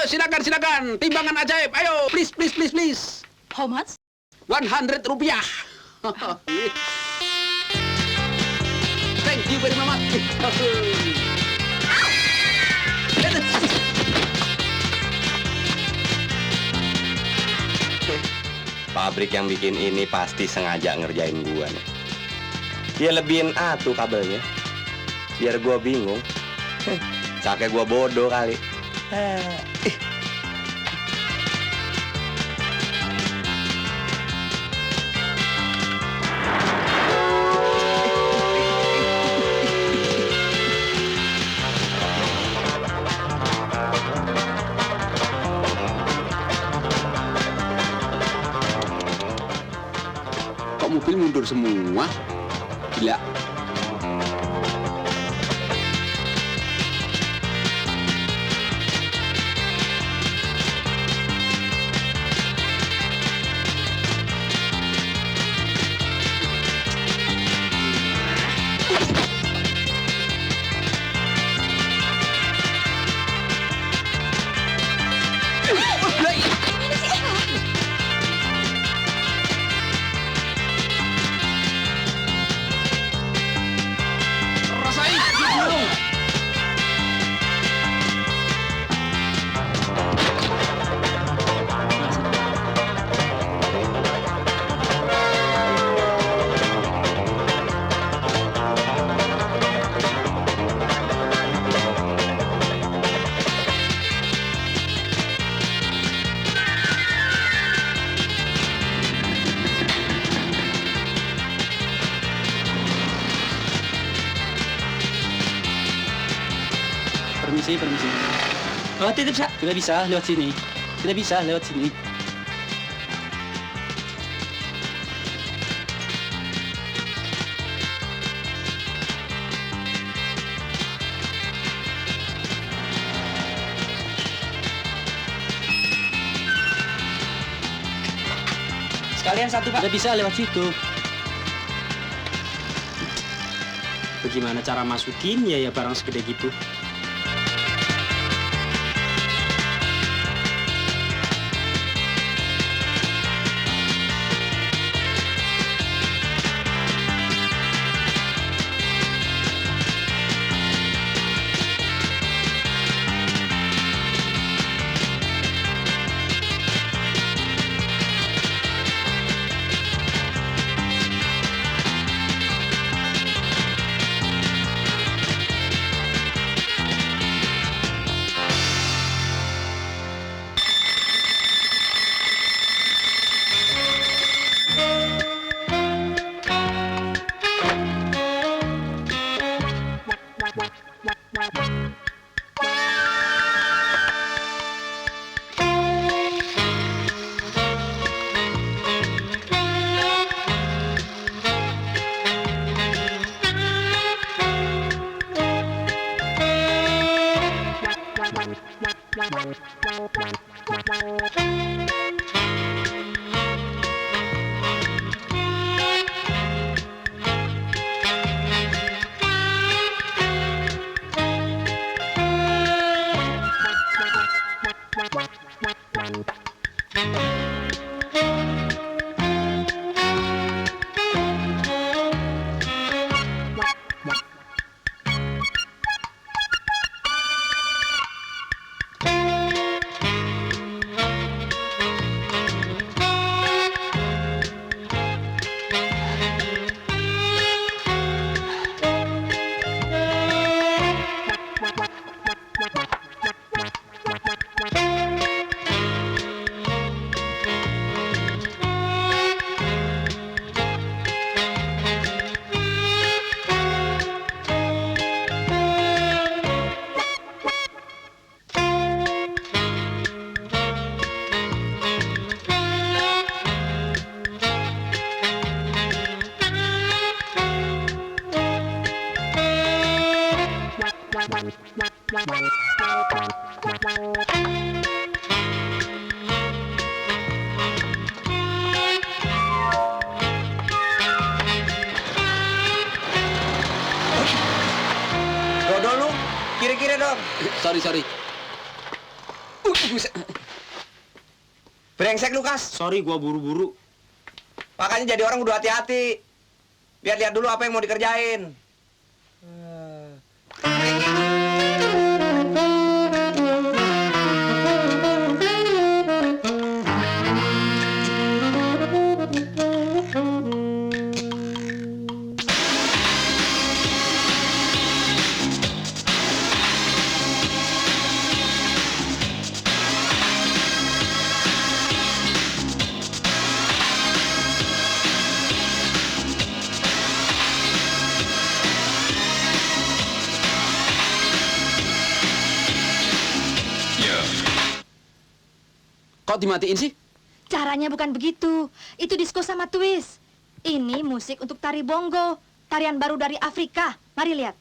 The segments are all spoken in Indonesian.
silakan. Timbangan ajaib. Ayo, please. How much? 100 rupiah. Thank you very much. Pabrik yang bikin ini pasti sengaja ngerjain gua nih. Dia lebihin tuh kabelnya. Biar gua bingung. Sakit gua bodoh kali. Kok mobil mundur semua? Gila. Permisi. Oh, tidak bisa lewat sini. Sekalian satu, Pak. Tidak bisa lewat situ. Bagaimana cara masukinnya ya barang segede gitu? Dodol lu, kiri-kiri dong. Sorry. Buset. Brengsek lu, Kas. Sorry, gua buru-buru. Makanya jadi orang udah hati-hati. Lihat-lihat dulu apa yang mau dikerjain. Kok dimatiin sih? Caranya bukan begitu. Itu disco sama twist. Ini musik untuk tari bongo. Tarian baru dari Afrika. Mari lihat.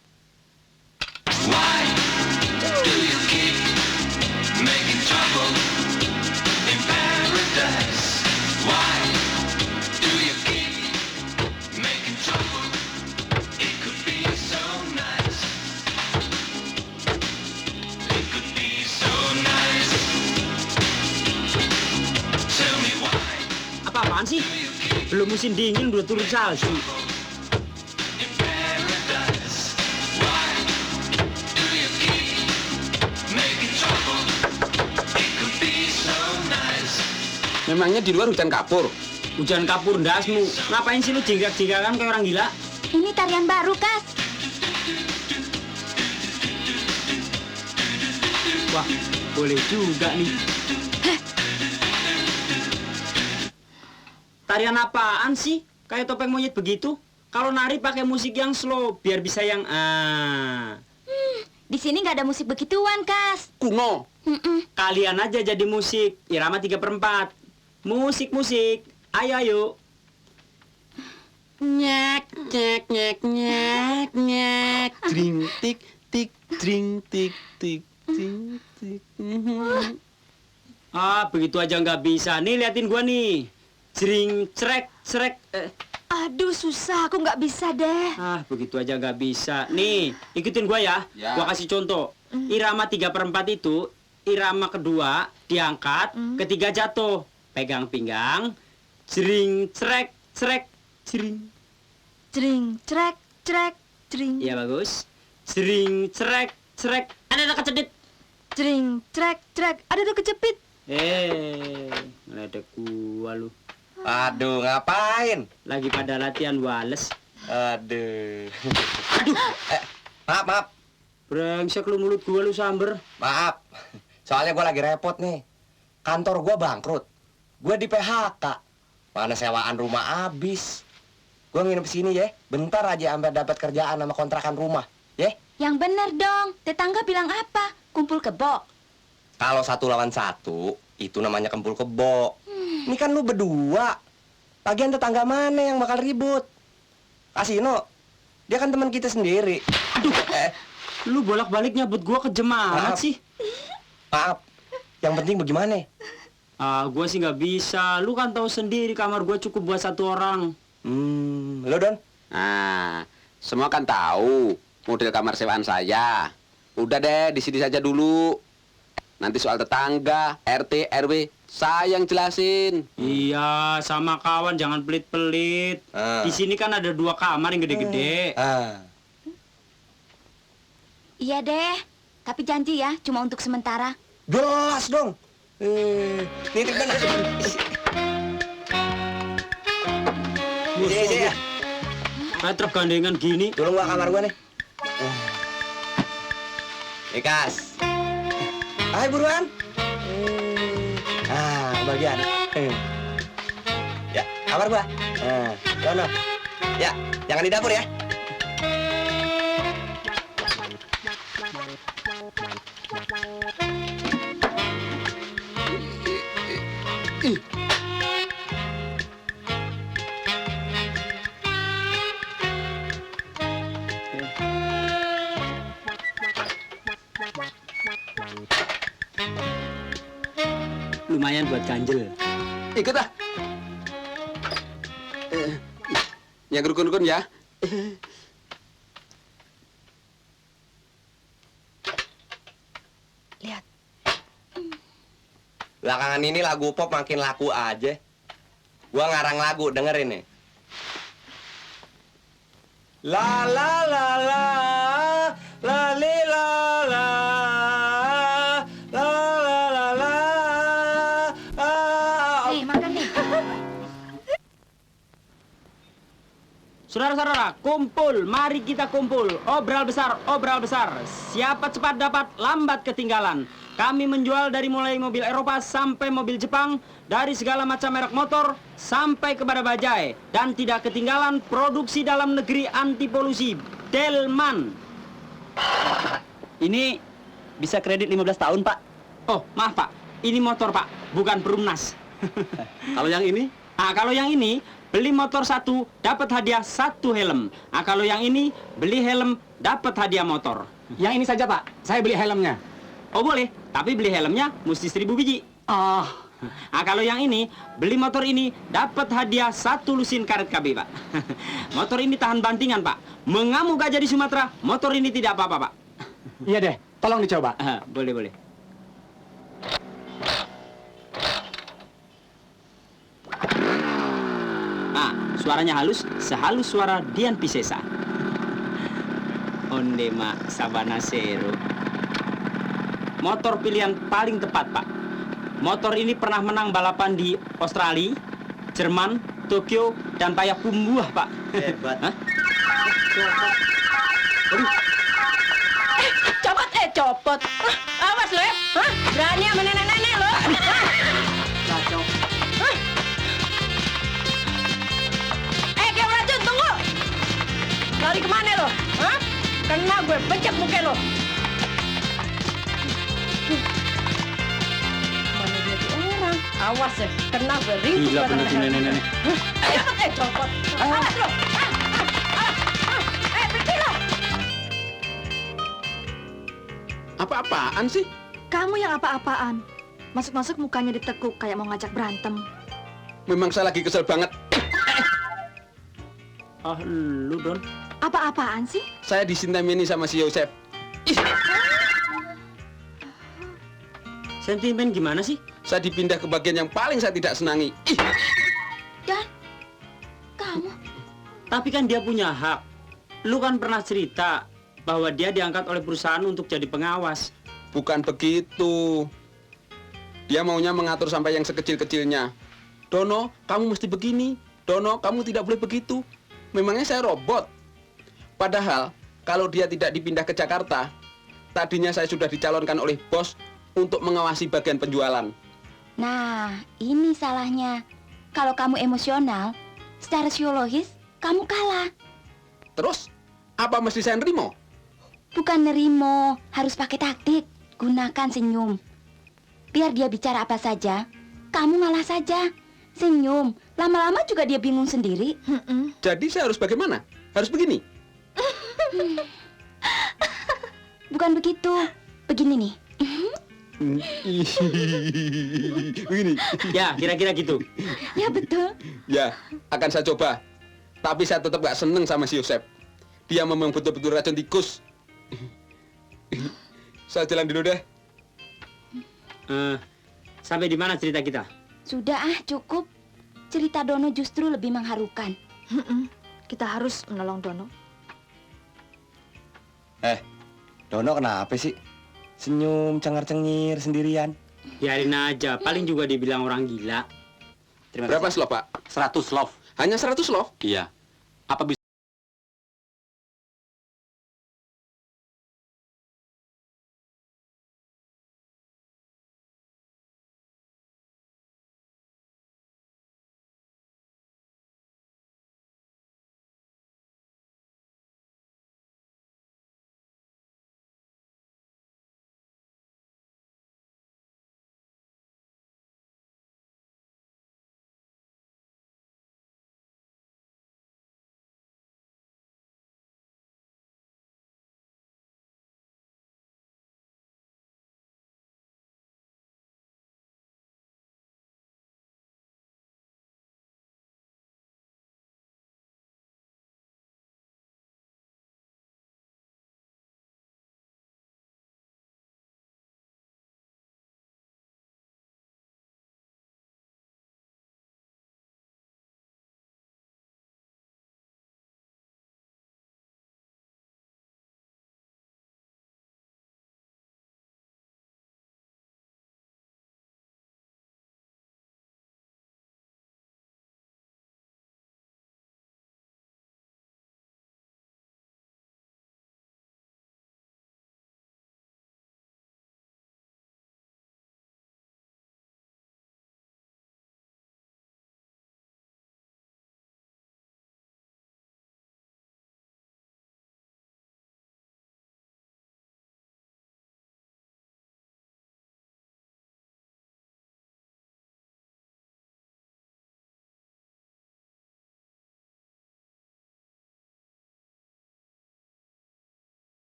Apa-apaan sih? Belum musim dingin udah turun salju. Memangnya di luar hujan kapur? Hujan kapur ndasmu. Ngapain sih lu jenggak-jenggakan kayak orang gila? Ini tarian baru, Kas. Wah, boleh juga nih. Tarian apaan sih? Kayak topeng monyet begitu? Kalau nari pakai musik yang slow, biar bisa yang Di sini nggak ada musik begituan, Kas. Kuno. Kalian aja jadi musik, irama 3/4. Musik, ayo ayo. Nyek, nyek, nyek, nyek, nyek. Dring, tik, tik, dring, tik, tik, dring, tik. Ah, begitu aja nggak bisa. Nih, liatin gua nih. Jering, cerek, cerek. Aduh, susah. Aku nggak bisa deh. Ah, begitu aja nggak bisa. Nih, ikutin gua ya. Ya. Gua kasih contoh. Irama 3/4 itu, irama kedua diangkat, ketiga jatuh. Pegang pinggang. Jering, cerek, cerek, jering. Jering, cerek, cerek, jering. Iya, bagus. Jering, cerek, cerek. Ada kecedit. Jering, cerek, cerek. Ada tuh kejepit. Ngeledek gua lu. Aduh, ngapain? Lagi pada latihan wales. Aduh. Maaf. Brengsek lu, mulut gua lu samber. Maaf. Soalnya gue lagi repot nih. Kantor gue bangkrut. Gue di PHK. Mana sewaan rumah habis. Gue nginep sini ya. Bentar aja sampai dapat kerjaan sama kontrakan rumah. Ya. Yang bener dong. Tetangga bilang apa? Kumpul kebo. Kalau 1 lawan 1, itu namanya kumpul kebo. Ini kan lu berdua. Lagian tetangga mana yang bakal ribut? Kasino, dia kan teman kita sendiri. Lu bolak-balik nyabut gua kejem amat Maaf. sih. Maaf. Yang penting bagaimana? Ah, gua sih nggak bisa. Lu kan tahu sendiri kamar gua cukup buat 1 orang. Lo Don? Nah, semua kan tahu model kamar sewaan saya. Udah deh, di sini saja dulu. Nanti soal tetangga, RT, RW, saya yang jelasin. Iya, sama kawan jangan pelit-pelit. Di sini kan ada 2 kamar yang gede-gede. Iya deh. Tapi janji ya, cuma untuk sementara. Jelas dong. Nitip dong. Iya. Kayak truk gandengan gini. Tolong gua kamar gua nih. Ikas. Ayo buruan. Bagian. Ya, kamar gua. Sono. Ya, jangan di dapur ya. Lumayan buat ganjel. Ikut ah. Yang rukun-rukun ya. Lihat. Belakangan ini lagu pop makin laku aja. Gua ngarang lagu, dengerin nih. La la la la, la li la la, la la la la. Nih, makan nih. Saudara-saudara, kumpul, mari kita kumpul. Obral besar, obral besar. Siapa cepat dapat, lambat ketinggalan. Kami menjual dari mulai mobil Eropa sampai mobil Jepang, dari segala macam merek motor sampai kepada bajai. Dan tidak ketinggalan produksi dalam negeri anti polusi, Delman. Ini bisa kredit 15 tahun, Pak. Oh, maaf Pak, ini motor Pak, bukan perumnas. Kalau yang ini? Kalau yang ini, beli motor satu, dapat hadiah satu helm. Kalau yang ini, beli helm, dapat hadiah motor. Yang ini saja, Pak. Saya beli helmnya. Oh boleh, tapi beli helmnya mesti 1000 biji. Oh, Kalau yang ini, beli motor ini, dapat hadiah satu lusin karet KB, Pak. Motor ini tahan bantingan, Pak. Mengamuk gajah di Sumatera, motor ini tidak apa-apa, Pak. iya deh. Tolong dicoba. Boleh, boleh. Suaranya halus, sehalus suara Dian Piscesa. Onde ma sabana sero. Motor pilihan paling tepat, Pak. Motor ini pernah menang balapan di Australia, Jerman, Tokyo, dan Payakumbuh, Pak. Hebat. Hah? Copot. Awas lo ya. Hah? Berani sama nenek-nenek lo. Kacau. Kayak racun, tunggu. Lari kemana lo? Hah? Kena gue becek muka lo. Mana dia tuh orang? Awas ya, kena gue ringkus. Gila bener tuh nenek-nenek. Copot. Awas lo. Berhenti lo. Apa-apaan sih? Kamu yang apa-apaan? Masuk-masuk mukanya ditekuk kayak mau ngajak berantem. Memang saya lagi kesel banget. Lu Don. Apa-apaan sih? Saya disintemini sama si Yosep. Ih, Sentimen gimana sih? saya dipindah ke bagian yang paling saya tidak senangi. Ih, Dan kamu Tapi kan dia punya hak. Lu kan pernah cerita bahwa dia diangkat oleh perusahaan untuk jadi pengawas. bukan begitu. Dia maunya mengatur sampai yang sekecil-kecilnya. Dono, kamu mesti begini. Dono, kamu tidak boleh begitu. Memangnya saya robot? Padahal, kalau dia tidak dipindah ke Jakarta, tadinya saya sudah dicalonkan oleh bos untuk mengawasi bagian penjualan. Nah, ini salahnya. Kalau kamu emosional, secara psikologis, kamu kalah. Terus, apa mesti saya nerimo? Bukan nerimo, harus pakai taktik. Gunakan senyum. Biar dia bicara apa saja, kamu ngalah saja. Senyum, lama-lama juga dia bingung sendiri. Jadi saya harus bagaimana? Harus begini? Bukan begitu. Begini nih. Begini. Ya, kira-kira gitu. Ya betul. Ya, akan saya coba. Tapi saya tetap gak seneng sama si Yosep. Dia memang betul-betul racun tikus. Saya jalan dulu deh. Sampai di mana cerita kita? Sudah cukup. Cerita Dono justru lebih mengharukan. kita harus menolong Dono. Dono kenapa sih? Senyum cengar-cengir sendirian. Biarin aja, paling juga dibilang orang gila. Terima Berapa kasih. slot, Pak? 100 love. Hanya 100 loh. Iya. Apa bisa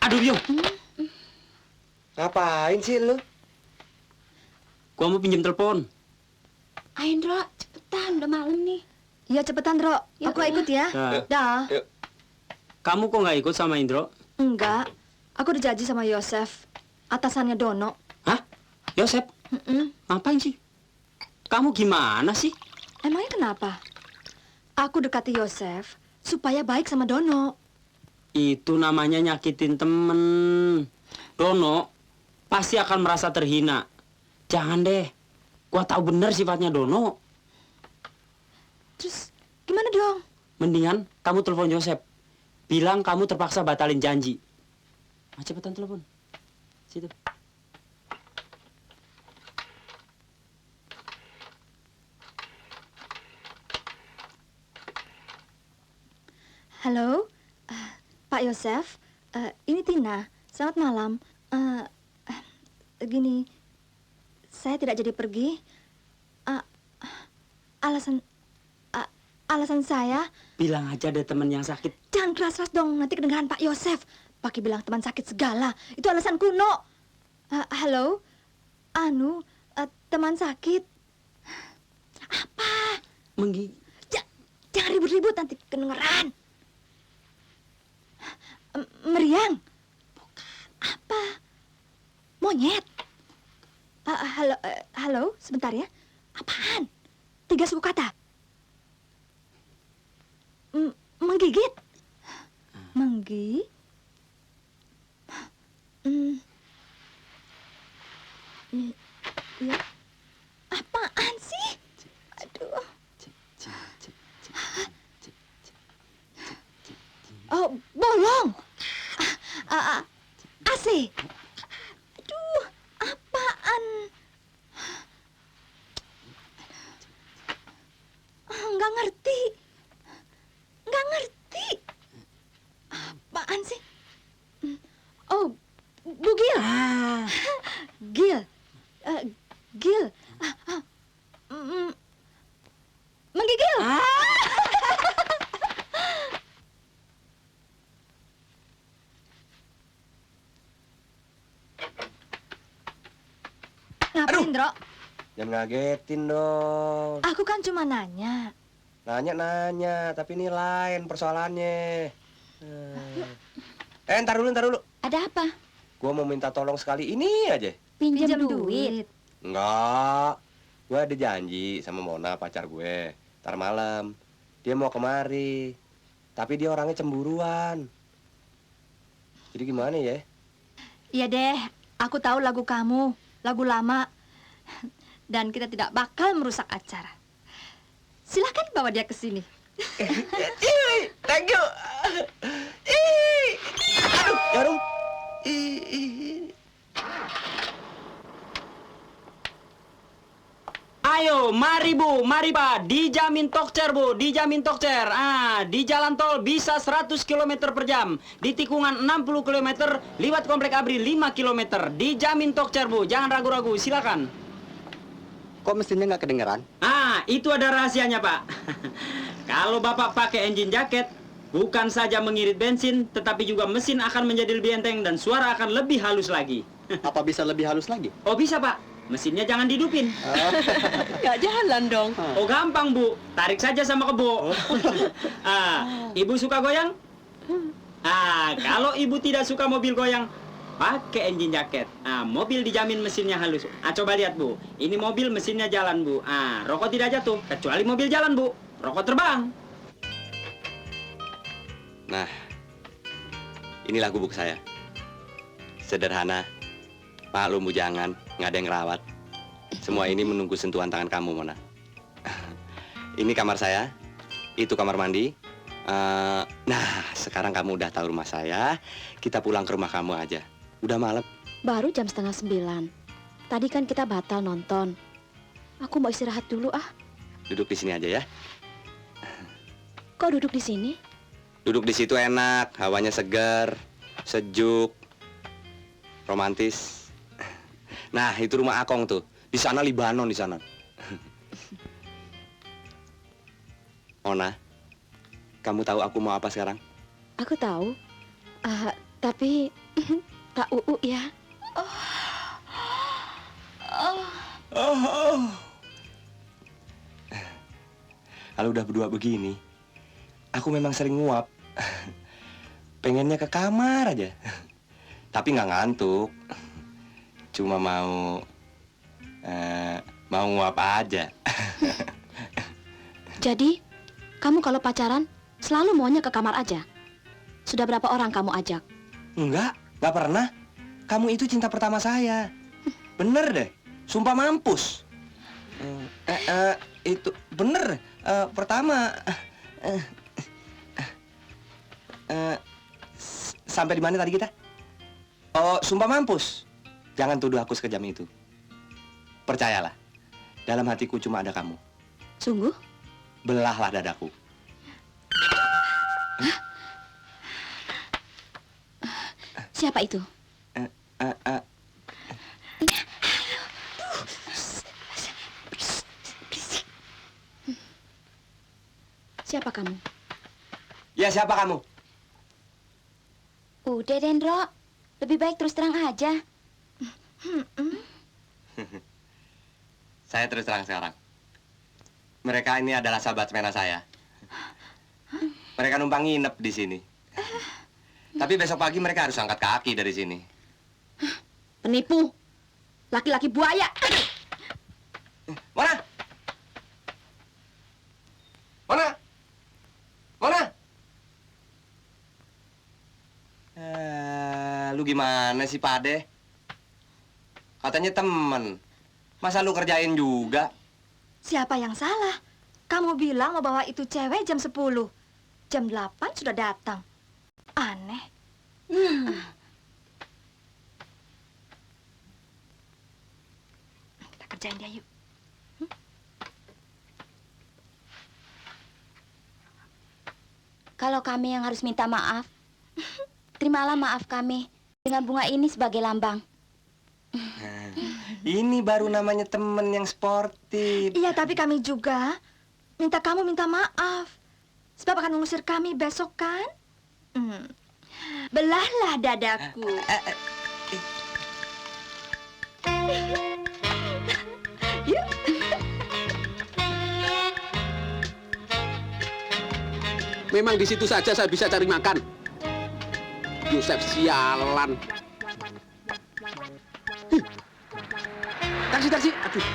Aduh, Bio. Ngapain sih lu? Gua mau pinjam telepon. Ayo, Ndro, cepetan, udah malam nih. Ya cepetan, Dro. Ya Aku udah. ikut ya. Nah, Dah. kamu kok nggak ikut sama Indro? Enggak. Aku udah janji sama Yosef. Atasannya Dono. Hah? Yosep, Mm-mm. ngapain sih? Kamu gimana sih? Emangnya kenapa? Aku dekati Yosef supaya baik sama Dono. Itu namanya nyakitin temen. Dono pasti akan merasa terhina. Jangan deh. Gua tahu bener sifatnya Dono. Terus gimana dong? Mendingan kamu telepon Yosep. Bilang kamu terpaksa batalin janji. Ah, cepetan telepon. Situ. Halo, Pak Yosef. Ini Tina. Selamat malam. Gini, saya tidak jadi pergi. Alasan alasan saya, Bilang aja ada temen yang sakit. jangan keras-keras dong. Nanti kedengaran Pak Yosef. Pakai bilang teman sakit segala. Itu alasan kuno. Halo, teman sakit. Apa? Jangan ribut-ribut nanti kedengeran. Meriang? Apa? Monyet? Halo, sebentar ya. Apaan? 3 suku kata. Menggigit? Menggi? Ya. Apaan sih? Aduh. Oh, bolong. AC. Aduh, apaan? Nggak ngerti. Nggak ngerti. Apaan sih? Oh, bugil. Gil. Gil. Menggigil. Ngapain, Dro? Jangan ngagetin dong. Aku kan cuma nanya. Nanya-nanya, tapi ini lain persoalannya. Ntar dulu. Ada apa? Gua mau minta tolong sekali ini aja. Pinjam duit. Enggak. Gue ada janji sama Mona, pacar gue. Ntar malam. Dia mau kemari. Tapi dia orangnya cemburuan. Jadi gimana ya? Iya deh, aku tahu lagu kamu, lagu lama. Dan kita tidak bakal merusak acara. Silakan bawa dia ke sini. Thank you. Aduh, Jarum. Ayo, mari Bu, mari Pak. Dijamin tokcer Bu, dijamin tokcer. Di jalan tol bisa 100 km per jam. Di tikungan 60 km, liwat komplek Abri 5 km. Dijamin tokcer Bu, jangan ragu-ragu, silakan. Kok mesinnya nggak kedengeran? Itu ada rahasianya Pak. Kalau Bapak pakai engine jaket, bukan saja mengirit bensin, tetapi juga mesin akan menjadi lebih enteng dan suara akan lebih halus lagi. Apa bisa lebih halus lagi? Oh bisa Pak, mesinnya jangan didupin. Nggak jalan dong. Oh gampang Bu, tarik saja sama kebo. Ibu suka goyang? Kalau ibu tidak suka mobil goyang, pakai engine jaket. Mobil dijamin mesinnya halus. Coba lihat Bu, ini mobil mesinnya jalan Bu. Rokok tidak jatuh, kecuali mobil jalan Bu. Rokok terbang. Nah, inilah gubuk saya. Sederhana, maklum bujangan, nggak ada yang ngerawat. Semua ini menunggu sentuhan tangan kamu, Mona. Ini kamar saya, itu kamar mandi. Nah, sekarang kamu udah tahu rumah saya. Kita pulang ke rumah kamu aja. Udah malam. Baru jam 8:30. Tadi kan kita batal nonton. Aku mau istirahat dulu ah. Duduk di sini aja ya. Kok duduk di sini? Duduk di situ enak, hawanya segar, sejuk, romantis. Nah, itu rumah Akong tuh. Di sana Libanon di sana. Mona, Kamu tahu aku mau apa sekarang? Aku tahu. Tapi tak ya. Kalau udah berdua begini, aku memang sering nguap. Pengennya ke kamar aja. Tapi nggak ngantuk. Cuma mau nguap aja. Jadi, kamu kalau pacaran selalu maunya ke kamar aja. Sudah berapa orang kamu ajak? Nggak pernah. Kamu itu cinta pertama saya. Bener deh, sumpah mampus. Itu bener. Pertama. Sampai di mana tadi kita? Oh, sumpah mampus. Jangan tuduh aku sekejam itu. Percayalah, dalam hatiku cuma ada kamu. Sungguh? Belahlah dadaku. Siapa itu? Siapa kamu? Ya, siapa kamu? Udah, Dendro. Lebih baik terus terang aja. Saya terus terang sekarang. Mereka ini adalah sahabat semena saya. Mereka numpang nginep di sini. Tapi besok pagi mereka harus angkat kaki dari sini. Penipu. Laki-laki buaya. Mona! Mona! Mona! Lu gimana sih, Pade? Katanya temen. Masa lu kerjain juga? Siapa yang salah? Kamu bilang mau bawa itu cewek jam 10. Jam 8 sudah datang. Aneh. Kita kerjain dia yuk. Kalau kami yang harus minta maaf, terimalah maaf kami dengan bunga ini sebagai lambang. Ini baru namanya temen yang sportif. Iya, tapi kami juga minta kamu minta maaf. Sebab akan mengusir kami besok kan? Belahlah dadaku. Yuk. Memang di situ saja saya bisa cari makan. Yosef sialan. Taksi. Aduh.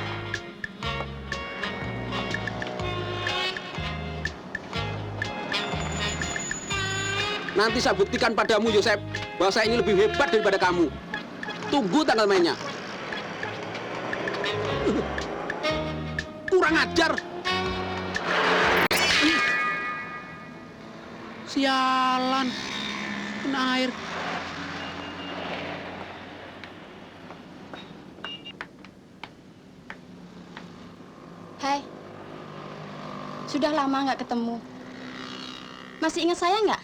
Nanti saya buktikan padamu, Yosef, bahwa saya ini lebih hebat daripada kamu. Tunggu tanggal mainnya. Kurang ajar. Sialan. Kena air. Hai. Sudah lama nggak ketemu. Masih ingat saya nggak?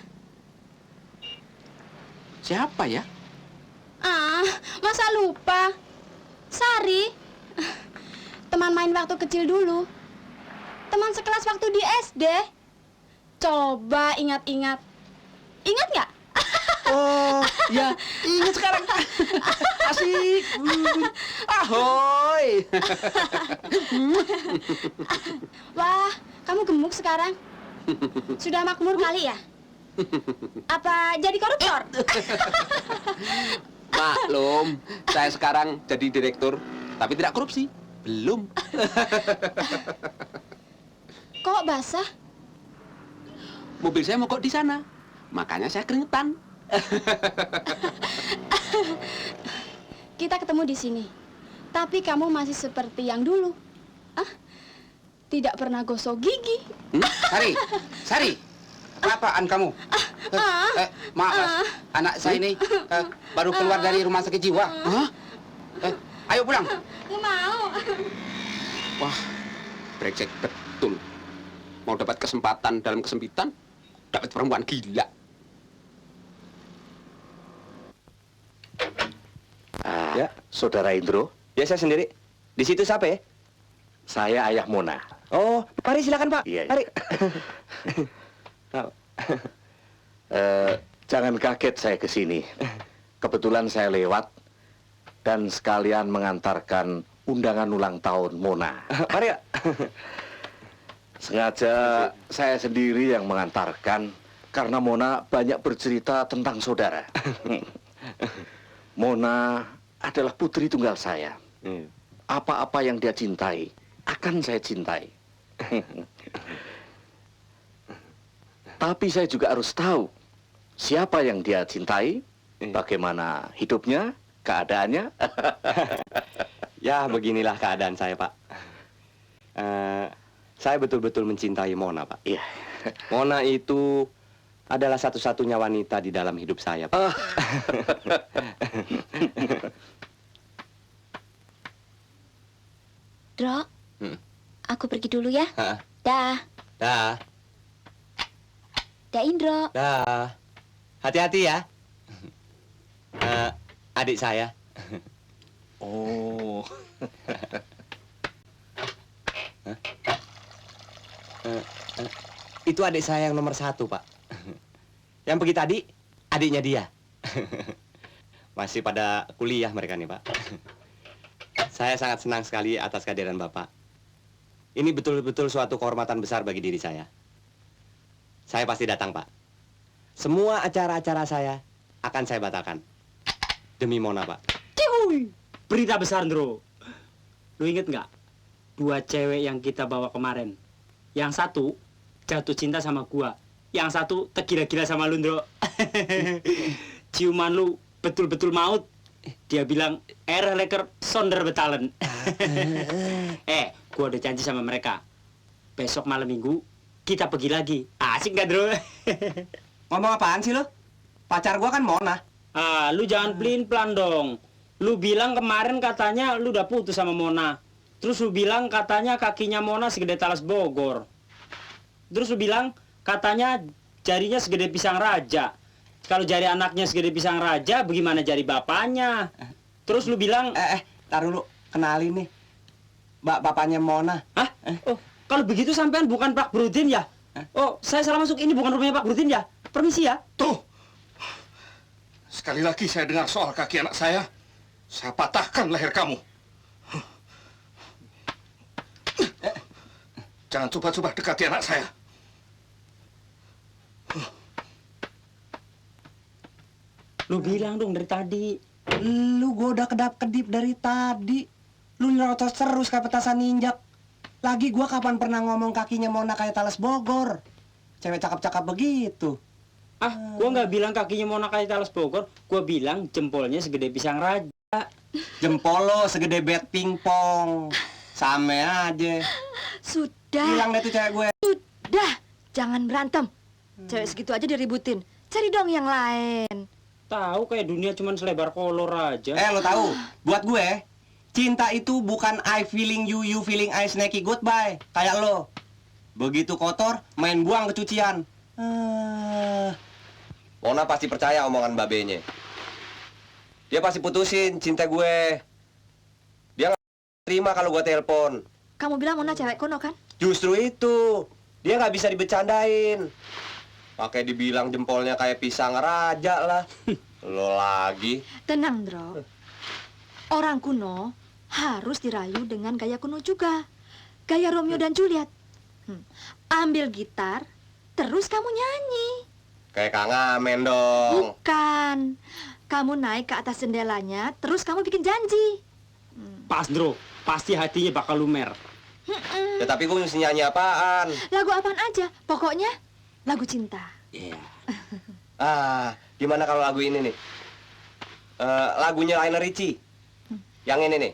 Siapa ya? Masa lupa? Sari. Teman main waktu kecil dulu. Teman sekelas waktu di SD. Coba ingat-ingat. Ingat nggak? Oh, ya, ingat sekarang. Asik. Ahoy. Wah, kamu gemuk sekarang. Sudah makmur kali ya? Apa jadi koruptor? Maklum, saya sekarang jadi direktur, tapi tidak korupsi. Belum. Kok basah? Mobil saya mogok di sana, makanya saya keringetan. Kita ketemu di sini. Tapi kamu masih seperti yang dulu. Tidak pernah gosok gigi. Sari, apa-apaan kamu? Maaf, Mas. Anak saya ini baru keluar dari rumah sakit jiwa. Ayo pulang. Nggak mau. Wah, brengsek betul. Mau dapat kesempatan dalam kesempitan, dapat perempuan gila. Ya, Saudara Indro, ya saya sendiri. Di situ siapa ya? saya ayah Mona. Oh, mari silakan Pak. Iya. Mari. Jangan kaget saya ke sini. Kebetulan saya lewat dan sekalian mengantarkan undangan ulang tahun Mona. Mari ya. Sengaja saya sendiri yang mengantarkan karena Mona banyak bercerita tentang saudara. Mona adalah putri tunggal saya. Apa-apa yang dia cintai akan saya cintai. Tapi saya juga harus tahu siapa yang dia cintai, bagaimana hidupnya, keadaannya. Ya, beginilah keadaan saya, Pak. Saya betul-betul mencintai Mona, Pak. Iya. Mona itu adalah satu-satunya wanita di dalam hidup saya, Pak. Dro, aku pergi dulu ya. Hah? Dah, Dah, dah Indro. dah. Hati-hati ya. Adik saya. Oh. Itu adik saya yang nomor 1, Pak. Yang pergi tadi, adiknya dia. Masih pada kuliah mereka nih, Pak. Saya sangat senang sekali atas kehadiran Bapak. Ini betul-betul suatu kehormatan besar bagi diri saya. Saya pasti datang, Pak. Semua acara-acara saya akan saya batalkan. Demi Mona, Pak. Cihuy. Berita besar, Ndro. Lu inget nggak? 2 cewek yang kita bawa kemarin. Yang satu jatuh cinta sama gua. Yang satu tergila-gila sama lu, Ndro. Ciuman lu betul-betul maut. Dia bilang, lekker sonder betalen. Gua udah janji sama mereka. Besok malam minggu, kita pergi lagi. Asik nggak, Ndro? Ngomong apaan sih lo? Pacar gua kan Mona. Lu jangan pelin-pelan dong. Lu bilang kemarin katanya lu udah putus sama Mona. Terus lu bilang katanya kakinya Mona segede talas Bogor. Terus lu bilang katanya jarinya segede pisang raja. Kalau jari anaknya segede pisang raja, bagaimana jari bapaknya? Terus lu bilang... Tar dulu. Kenalin nih. Bapaknya Mona. Hah? Oh, kalau begitu sampean bukan Pak Brudin ya? Oh, saya salah masuk. Ini bukan rumahnya Pak Brudin ya? Permisi ya. Tuh. Sekali lagi saya dengar soal kaki anak saya patahkan leher kamu. Jangan coba-coba dekati anak saya. Lu bilang dong dari tadi. Lu gua udah kedap-kedip dari tadi. Lu nyerocos terus kayak petasan ninjak. Lagi gua kapan pernah ngomong kakinya Mona kayak talas Bogor. Cewek cakep-cakep begitu. Gua nggak bilang kakinya Mona kayak talas Bogor. Gua bilang jempolnya segede pisang raja. Jempol lo segede bat pingpong. Same aja. Sudah, Hilang deh tuh cewek gue. sudah. Jangan berantem. Cewek segitu aja diributin. Cari dong yang lain. Tahu kayak dunia cuman selebar kolor aja. Lo tahu? Buat gue, cinta itu bukan I feeling you, you feeling I snacky goodbye. Kayak lo. Begitu kotor, main buang ke cucian. Mona pasti percaya omongan babenya. Dia pasti putusin cinta gue. Dia nggak terima kalau gue telepon. Kamu bilang Mona cewek kuno kan? Justru itu. Dia nggak bisa dibecandain. Pakai dibilang jempolnya kayak pisang raja lah. Lo lagi. Tenang, Dro. Orang kuno harus dirayu dengan gaya kuno juga. Gaya Romeo dan Juliet. Ambil gitar, terus kamu nyanyi. Kayak Kang Amen dong. Bukan. Kamu naik ke atas jendelanya, terus kamu bikin janji. Pas, Bro. Pasti hatinya bakal lumer. Ya tapi gue mesti nyanyi apaan? Lagu apaan aja, pokoknya lagu cinta. Iya. Gimana kalau lagu ini nih? Lagunya Lionel Richie. Yang ini nih.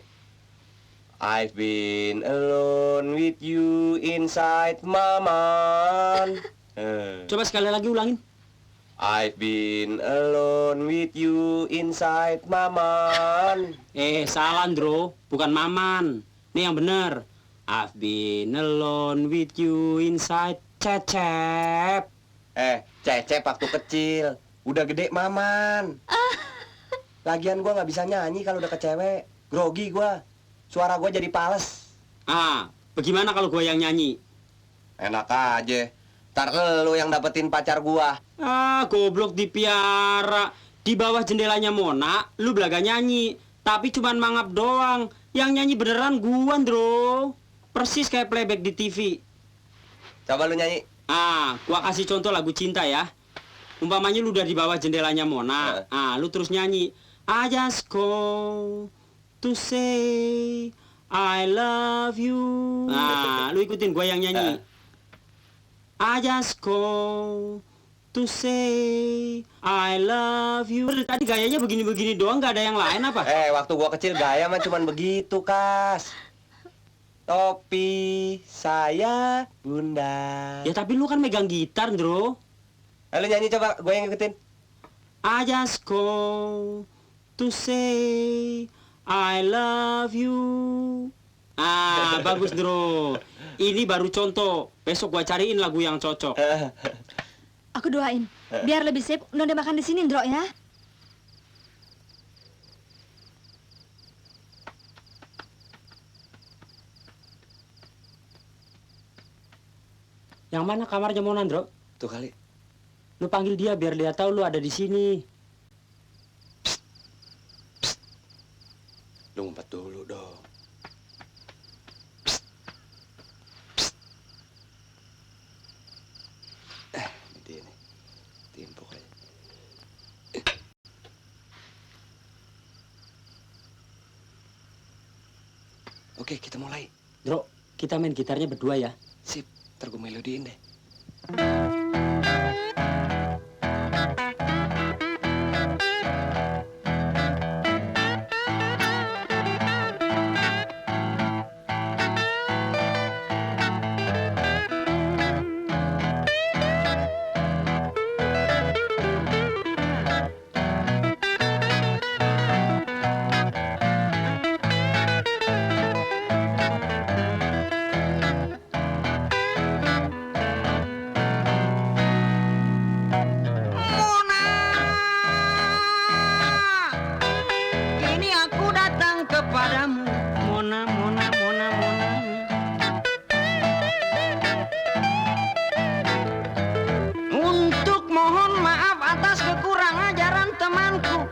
I've been alone with you inside my mind. Coba sekali lagi ulangin. I've been alone with you inside my mind. Salah, Bro. Bukan Maman. Ini yang bener. I've been alone with you inside Cecep. Cecep waktu kecil. Udah gede Maman. Lagian gua nggak bisa nyanyi kalau udah ke cewek. Grogi gua. Suara gua jadi pales. Bagaimana kalau gue yang nyanyi? Enak aja. Ntar lu yang dapetin pacar gua. Ah, goblok dipiara. Di bawah jendelanya Mona, lu belaga nyanyi. Tapi cuman mangap doang. Yang nyanyi beneran gua, Ndro. Persis kayak playback di TV. Coba lu nyanyi. Ah, gua kasih contoh lagu cinta ya. Umpamanya lu udah di bawah jendelanya Mona. Lu terus nyanyi. I just go to say I love you. Lu ikutin gua yang nyanyi. I just go to say I love you. Tadi gayanya begini-begini doang, gak ada yang lain apa? Waktu gua kecil gaya mah cuman begitu, Kas. Topi saya bunda. Ya tapi lu kan megang gitar, Ndro. Lu nyanyi coba, gue yang ngikutin. I just go to say I love you. Bagus, Ndro. Ini baru contoh. Besok gua cariin lagu yang cocok. Aku doain, biar lebih safe Nona makan di sini, Ndro ya. Yang mana kamarnya Mona, Ndro? Tuh kali. Lu panggil dia biar dia tahu lu ada di sini. Lu ngumpet dulu dong. Dia nih. Timpuk aja. Oke, kita mulai. Ndro, kita main gitarnya berdua ya. Sip, ntar gue melodiin deh. Ini aku datang kepadamu, Mona, Mona, Mona, Mona. Untuk mohon maaf atas kekurang ajaran temanku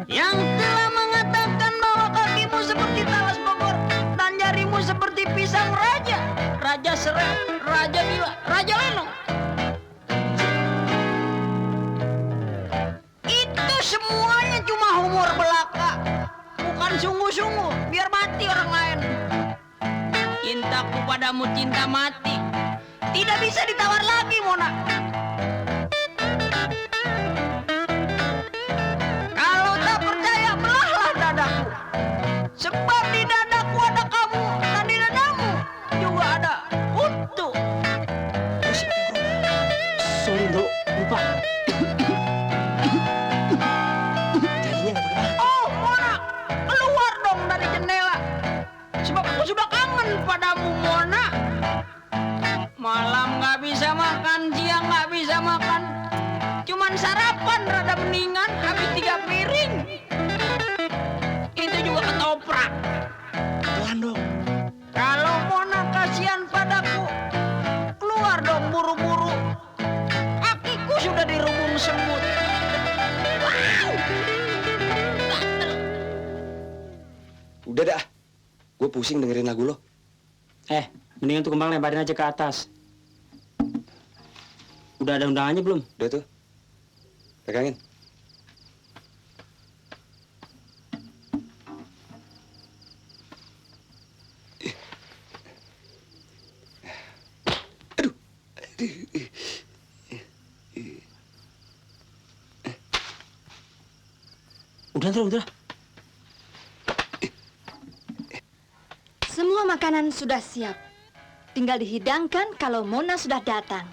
yang telah mengatakan bahwa kakimu seperti talas Bogor dan jarimu seperti pisang raja. Raja Seret, Raja Gila, Raja Lenong. Itu semuanya cuma humor belaka, bukan sungguh-sungguh, biar mati orang lain. Cintaku padamu cinta mati, tidak bisa ditawar lagi, Mona. Kalau tak percaya, belahlah dadaku. Sebab di dadaku ada kamu, dan di dadamu juga ada kutu. Sorry, Ndro. Lupa. Oh, Mona, keluar dong dari jendela. Sebab aku sudah kangen padamu, Mona. Malam nggak bisa makan, siang nggak bisa makan. Cuman sarapan rada mendingan, habis 3 piring. Itu juga ketoprak. Pelan dong. Kalau Mona kasihan padaku, keluar dong buru-buru. Kakiku sudah dirubung semut. Wow! Udah dah. Gue pusing dengerin lagu lo. Mendingan tuh kembang lemparin aja ke atas. Udah ada undangannya belum? Udah tuh. Pegangin. Udah, Ndro, udah. Semua makanan sudah siap. Tinggal dihidangkan kalau Mona sudah datang.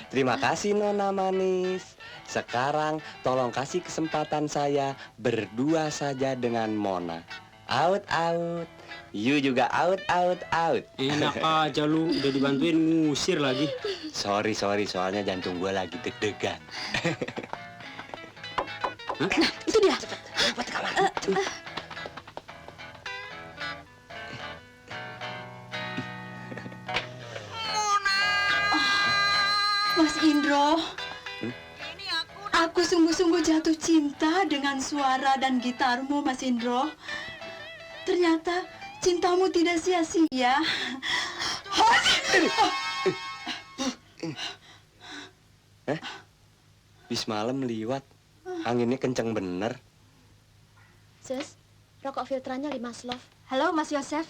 Terima kasih Nona manis. Sekarang tolong kasih kesempatan saya berdua saja dengan Mona. Out, out. You juga out, out, out. Enak aja lu, udah dibantuin ngusir lagi. Sorry, soalnya jantung gue lagi deg-degan. Nah, itu dia. Cepat ke kamar. Mona, jatuh cinta dengan suara dan gitarmu, Mas Indro. Ternyata cintamu tidak sia-sia. Bis malam liwat. Anginnya kenceng bener. Sus, rokok filterannya 5 slov. Halo, Mas Yosef.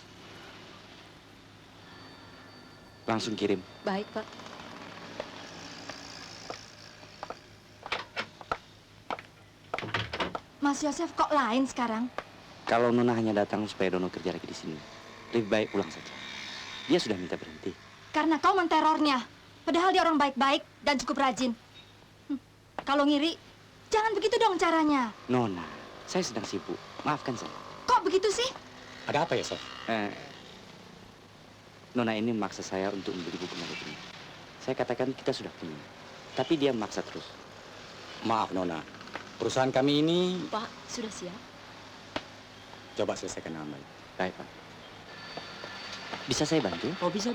Langsung kirim. Baik, Pak. Mas Yosef kok lain sekarang? Kalau Nona hanya datang supaya Dono kerja lagi di sini, lebih baik pulang saja. Dia sudah minta berhenti. Karena kau menterornya. Padahal dia orang baik-baik dan cukup rajin. Kalau ngiri, jangan begitu dong caranya. Nona, saya sedang sibuk. Maafkan saya. Kok begitu sih? Ada apa ya, Sof? Nona ini memaksa saya untuk membeli buku ini. Saya katakan kita sudah punya, tapi dia memaksa terus. Maaf, Nona. Perusahaan kami ini Pak, sudah siap? coba selesaikan dengan baik. Baik, Pak. Bisa saya bantu? Oh, bisa.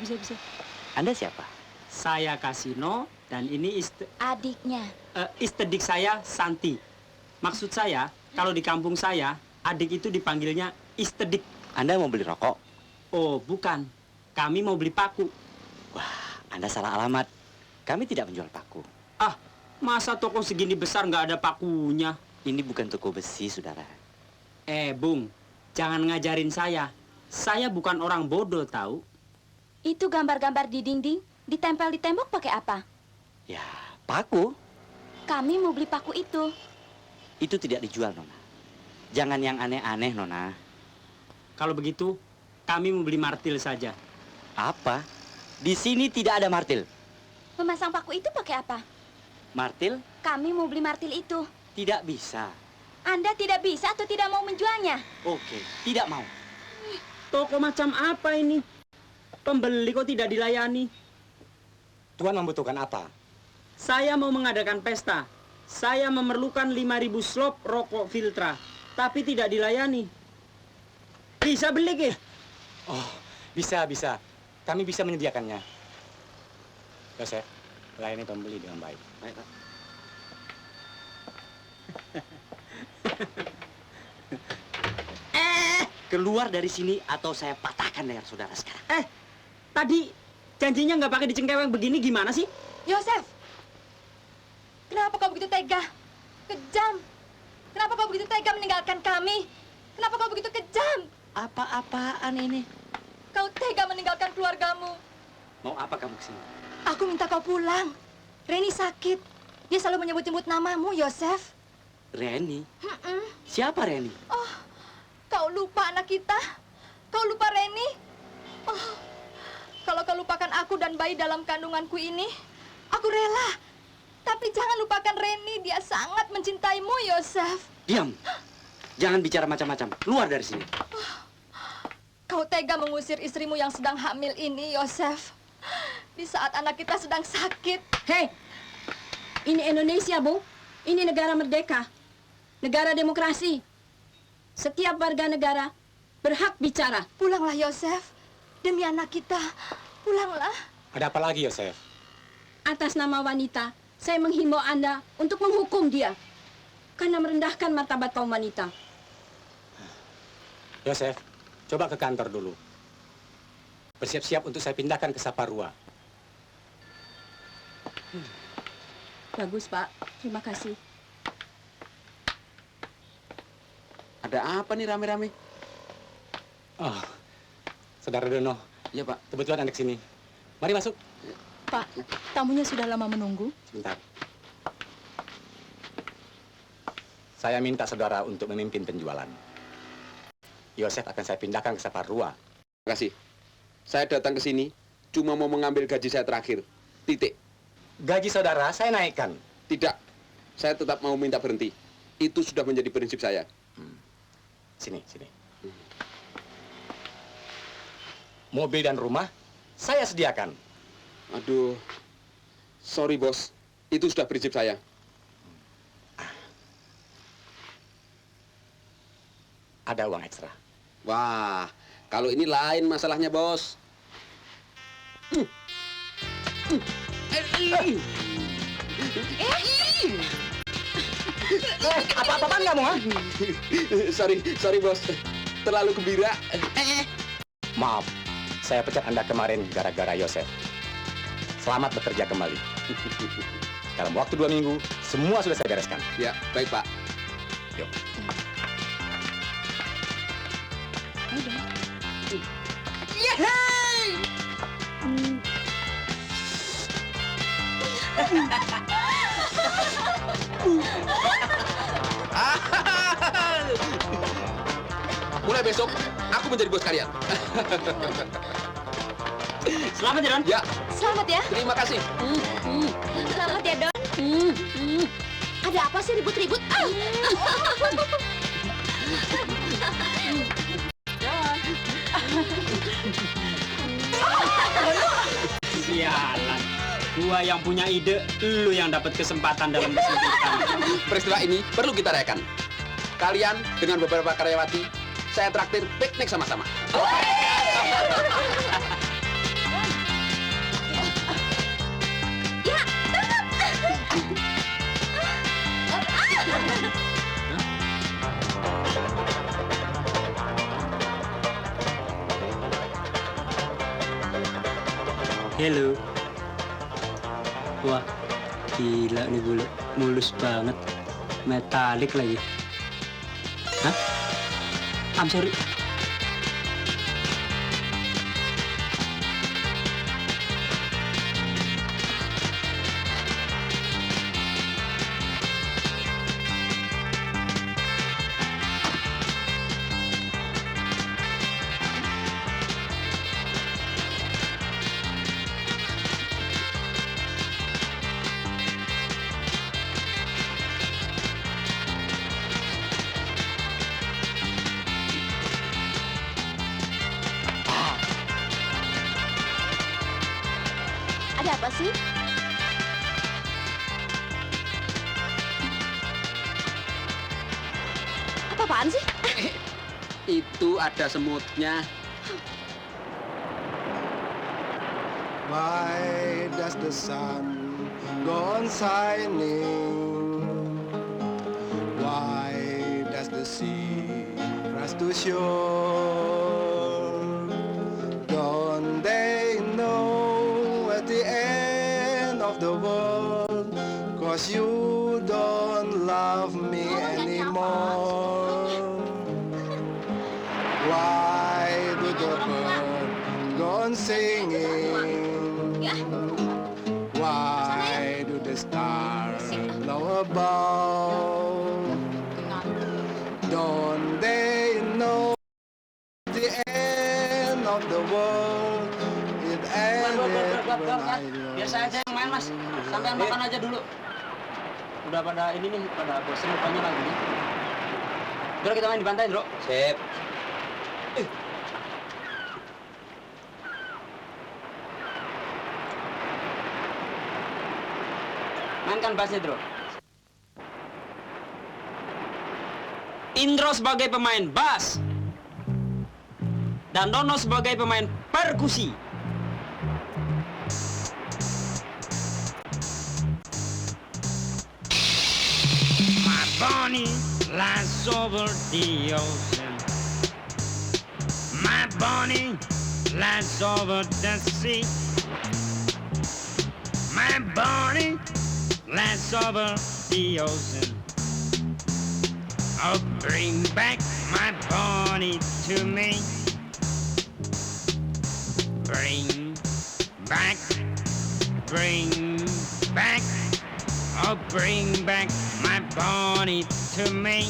Anda siapa? Saya Kasino dan ini Adiknya. istedik saya Santi. Maksud saya, kalau di kampung saya, adik itu dipanggilnya istedik. Anda mau beli rokok? Oh, bukan. Kami mau beli paku. Wah, Anda salah alamat. Kami tidak menjual paku. Ah, masa toko segini besar nggak ada pakunya? Ini bukan toko besi, saudara. Bung, jangan ngajarin saya. Saya bukan orang bodoh, tahu? Itu gambar-gambar di dinding, ditempel di tembok pakai apa? Ya, paku. Kami mau beli paku itu. Itu tidak dijual, Nona. Jangan yang aneh-aneh, Nona. Kalau begitu, kami mau beli martil saja. Apa? Di sini tidak ada martil. Memasang paku itu pakai apa? Martil? Kami mau beli martil itu. Tidak bisa. Anda tidak bisa atau tidak mau menjualnya? Oke, tidak mau. Toko macam apa ini? Pembeli kok tidak dilayani? Tuan membutuhkan apa? Saya mau mengadakan pesta. Saya memerlukan 5.000 slop rokok Filtra, tapi tidak dilayani. Bisa beli, Ki? Oh, bisa. Kami bisa menyediakannya. Yosef, layani pembeli dengan baik. Baik, Pak. Keluar dari sini atau saya patahkan leher saudara sekarang. Tadi janjinya nggak pakai dicengkeweng begini gimana sih? Yosef! Kenapa kau begitu tega? Kejam! Kenapa kau begitu tega meninggalkan kami? Kenapa kau begitu kejam? Apa-apaan ini? Kau tega meninggalkan keluargamu. Mau apa kamu kesini? Aku minta kau pulang. Reni sakit. Dia selalu menyebut-nyebut namamu, Yosef. Reni? Mm-mm. Siapa Reni? Oh, kau lupa anak kita? Kau lupa Reni? Oh, kalau kau lupakan aku dan bayi dalam kandunganku ini, aku rela. Tapi jangan lupakan Reni, dia sangat mencintaimu, Yosef. Diam. Jangan bicara macam-macam. Keluar dari sini. Kau tega mengusir istrimu yang sedang hamil ini, Yosef. Di saat anak kita sedang sakit. Hei, ini Indonesia, Bu. Ini negara merdeka. Negara demokrasi. Setiap warga negara berhak bicara. Pulanglah, Yosef. Demi anak kita, pulanglah. Ada apa lagi, Yosef? Atas nama wanita, saya menghimbau Anda untuk menghukum dia. Karena merendahkan martabat kaum wanita. Yosef, coba ke kantor dulu. Bersiap-siap untuk saya pindahkan ke Saparua. Bagus, Pak. Terima kasih. Ada apa nih rame-rame? Oh, Saudara Dono. Iya, Pak. Kebetulan Anda kesini. Mari masuk. Pak, tamunya sudah lama menunggu. Sebentar. Saya minta saudara untuk memimpin penjualan. Yosef akan saya pindahkan ke Saparua. Terima kasih. Saya datang ke sini cuma mau mengambil gaji saya terakhir. Titik. Gaji saudara saya naikkan. Tidak. Saya tetap mau minta berhenti. Itu sudah menjadi prinsip saya. Sini. Mobil dan rumah saya sediakan. Aduh. Sorry, Bos. Itu sudah prinsip saya. Ada uang ekstra. Wah, kalau ini lain masalahnya, Bos. Apa-apaan kamu, ha? Sorry bos. Terlalu gembira. Maaf, saya pecat Anda kemarin gara-gara Yosef. Selamat bekerja kembali. Dalam waktu 2 minggu, semua sudah saya bereskan. Ya, baik Pak. Yuk. Mulai besok, aku menjadi bos kalian. Selamat ya, Don. Ya, Selamat ya. terima kasih. Selamat ya, Don. Ada apa sih ribut-ribut? Sialan. Gua yang punya ide, lu yang dapat kesempatan dalam kesempitan. Peristiwa ini perlu kita rayakan. Kalian dengan beberapa karyawati, saya traktir piknik sama-sama. Hello. Wah, gila nih bulu. Mulus banget. Metalik lagi. Hah? I'm sorry. Ada apa sih? Apa-apaan sih? Itu ada semutnya. Why does the sun go on shining? Why does the sea rush to shore? Don't they know at the end of the world? 'Cause you don't love me anymore. Why do the birds go on singing? Why do the stars know above? Don't they know the end of the world? It ended when I Biar saya aja yang main, Mas. Sampai makan aja dulu. Udah pada ini nih, pada bosan rupanya lagi nih. Bro, kita main di pantai, Bro. Sip. Mainkan bassnya, Bro. Indro sebagai pemain bass dan Dono sebagai pemain perkusi. My bunny lies over the ocean. My bunny lies over the sea. My bunny lies over the ocean. Oh, bring back my bunny to me. Bring back, oh, bring back my bunny to me,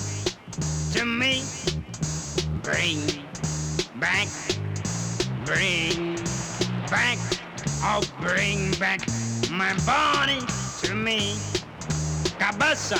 Bring back, oh, bring back my bunny to me. Cabeza.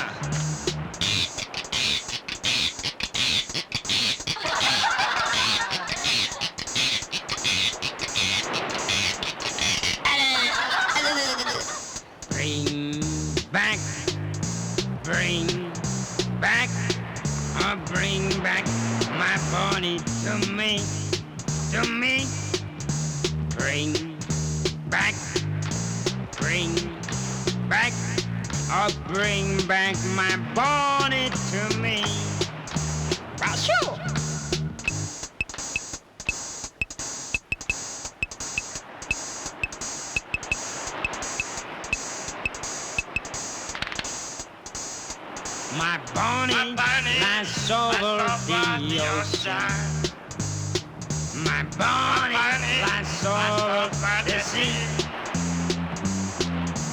Bring back my bunny to me, Bring back, Oh, bring back my bonnet to me. Sure. My bonnet lies over the ocean. My bonnet lies over the sea.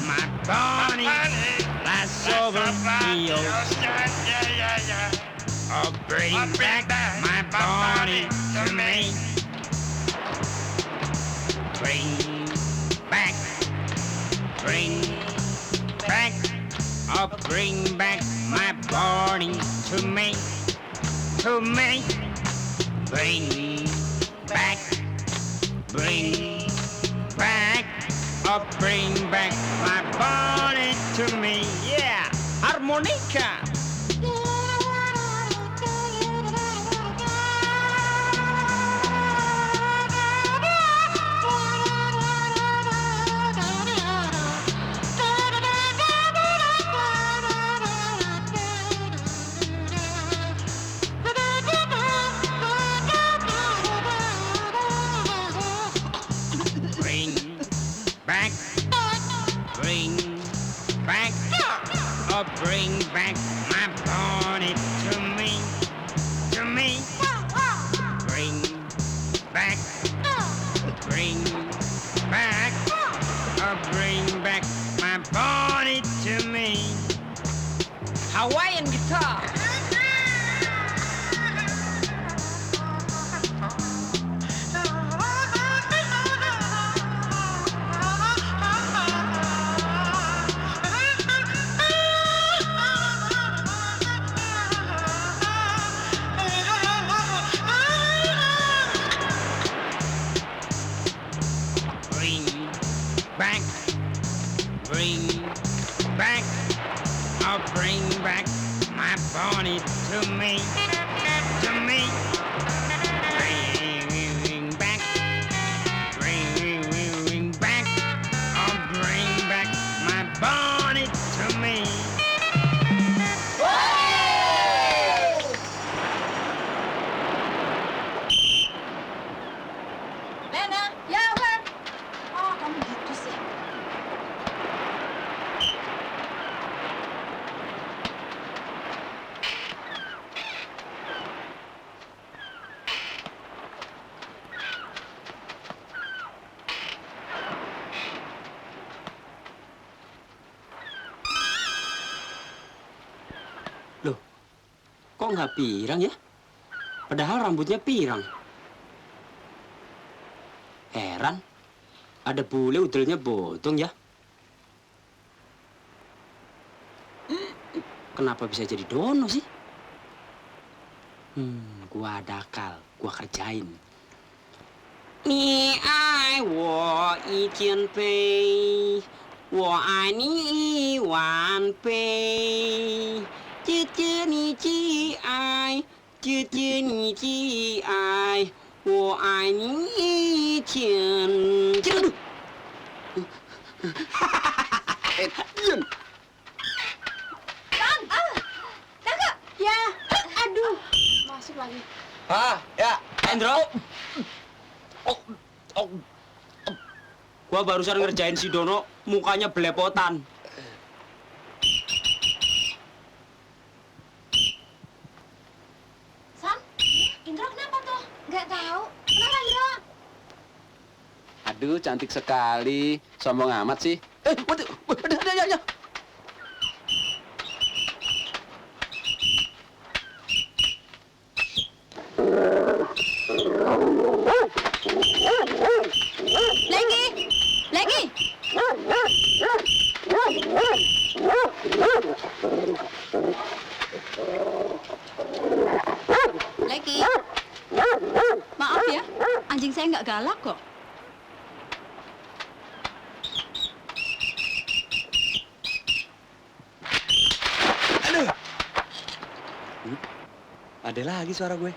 My bonnet lies over the ocean. Oh, bring back my bonnet to me. Bring back, oh, bring back my bonnet to me, to me. Bring back, oh, bring back my bonnet to me. Yeah, harmonica. Oh, bring back my bonnet to me, to me. Bring back, oh, bring back my bonnet to me. Hawaiian guitar. Bring back my bonnet to me, to me. Bring back, oh, bring back my bonnet to me. Lena, ya, Wen. Oh, kamu gitu sih. Loh, kok nggak pirang ya? Padahal rambutnya pirang. Heran, ada bule udelnya bodong ya? Kenapa bisa jadi Dono sih? Gua ada akal, gua kerjain. Ni ai wo yi jian pei, wo ai ni wan pei. 姐姐你既爱，姐姐你既爱，我爱你一天。Kan, kakak. Ya, aduh. Masuk lagi. Ah, ya. Endro. Gua barusan ngerjain si Dono, mukanya belepotan. Indro kenapa tuh? Nggak tahu. Kenapa Indro? Aduh, cantik sekali. Sombong amat sih. Waduh, ya. Lagi. Lagi. Maaf ya, anjing saya nggak galak kok. Aduh. Ada lagi suara gue.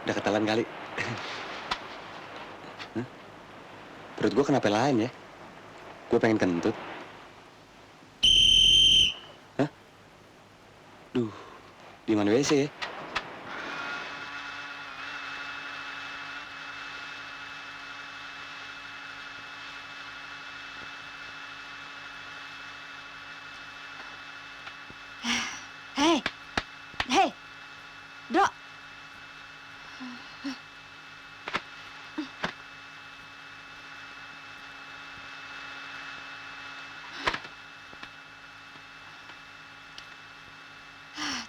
Udah ketelan kali. Perut gue kenapa lain ya? Gue pengen kentut. Duh, di mana WC ya? Hei, hei, Dro.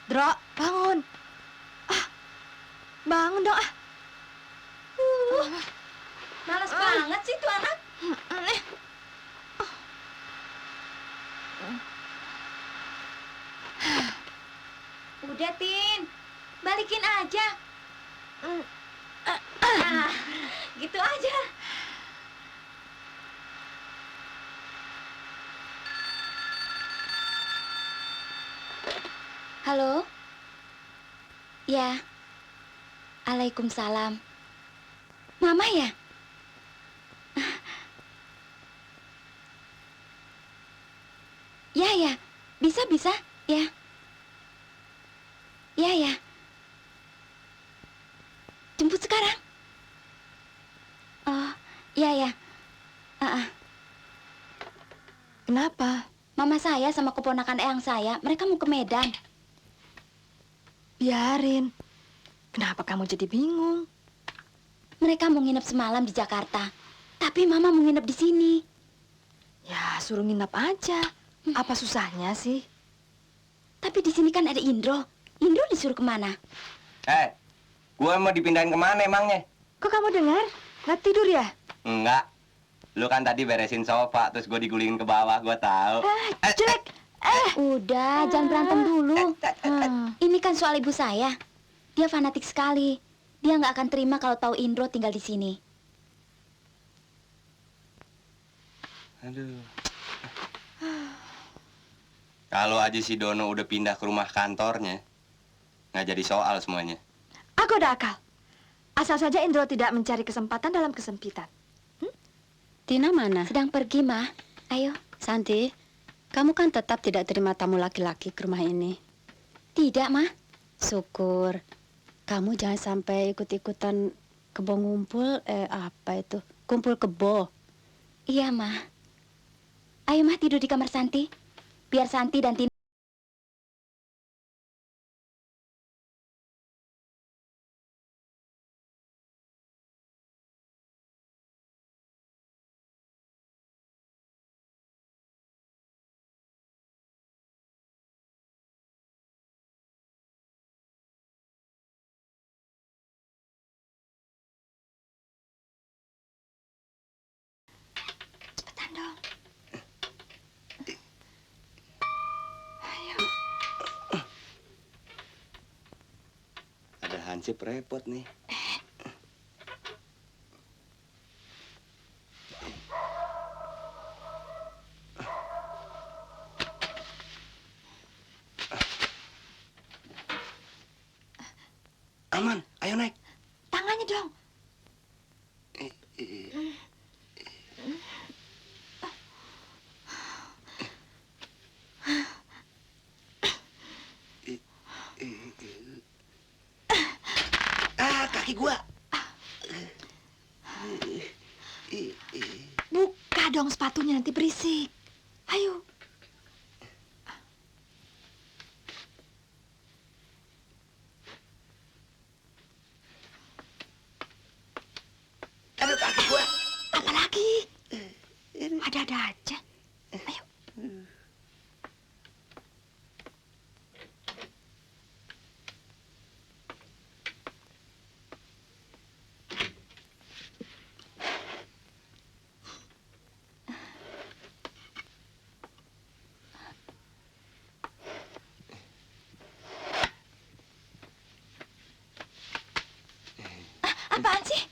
Dro, bangun. Bangun dong. Malas banget sih tuh anak. Udah, Tin. Balikin aja. Nah, gitu aja. Halo? Ya. Waalaikumsalam. Mama ya? Ya, ya. Bisa, bisa. Ya. Ya, ya. Jemput sekarang. Oh, ya, ya. Kenapa? Mama saya sama keponakan eyang saya, mereka mau ke Medan. Biarin. Kenapa kamu jadi bingung? Mereka mau nginep semalam di Jakarta. Tapi Mama mau nginep di sini. Ya, suruh nginep aja. Apa susahnya sih? Tapi di sini kan ada Indro. Indro disuruh kemana? Gua mau dipindahin kemana emangnya? Kok kamu dengar? Nggak tidur ya? Enggak. Lu kan tadi beresin sofa, terus gue digulingin ke bawah, gua tahu. Jelek. Udah, jangan berantem dulu. Ini kan soal ibu saya. Dia fanatik sekali. Dia nggak akan terima kalau tahu Indro tinggal di sini. Aduh. Kalau aja si Dono udah pindah ke rumah kantornya, nggak jadi soal semuanya. Aku ada akal. Asal saja Indro tidak mencari kesempatan dalam kesempitan. Tina mana? Sedang pergi, Ma. Ayo. Santi, kamu kan tetap tidak terima tamu laki-laki ke rumah ini. Tidak, Ma. Syukur. Kamu jangan sampai ikut-ikutan kebo ngumpul, apa itu? Kumpul kebo. Iya, Ma. Ayo, Ma, tidur di kamar Santi. Biar Santi dan Tina. Cepetan dong. Ada hansip repot nih. Aman, ayo naik. Tangannya dong. Kaki gua. Buka dong sepatunya, nanti berisik. Ayo. Aduh, kaki gua. Apa lagi? Ada-ada aja. Ayo. Apaan sih?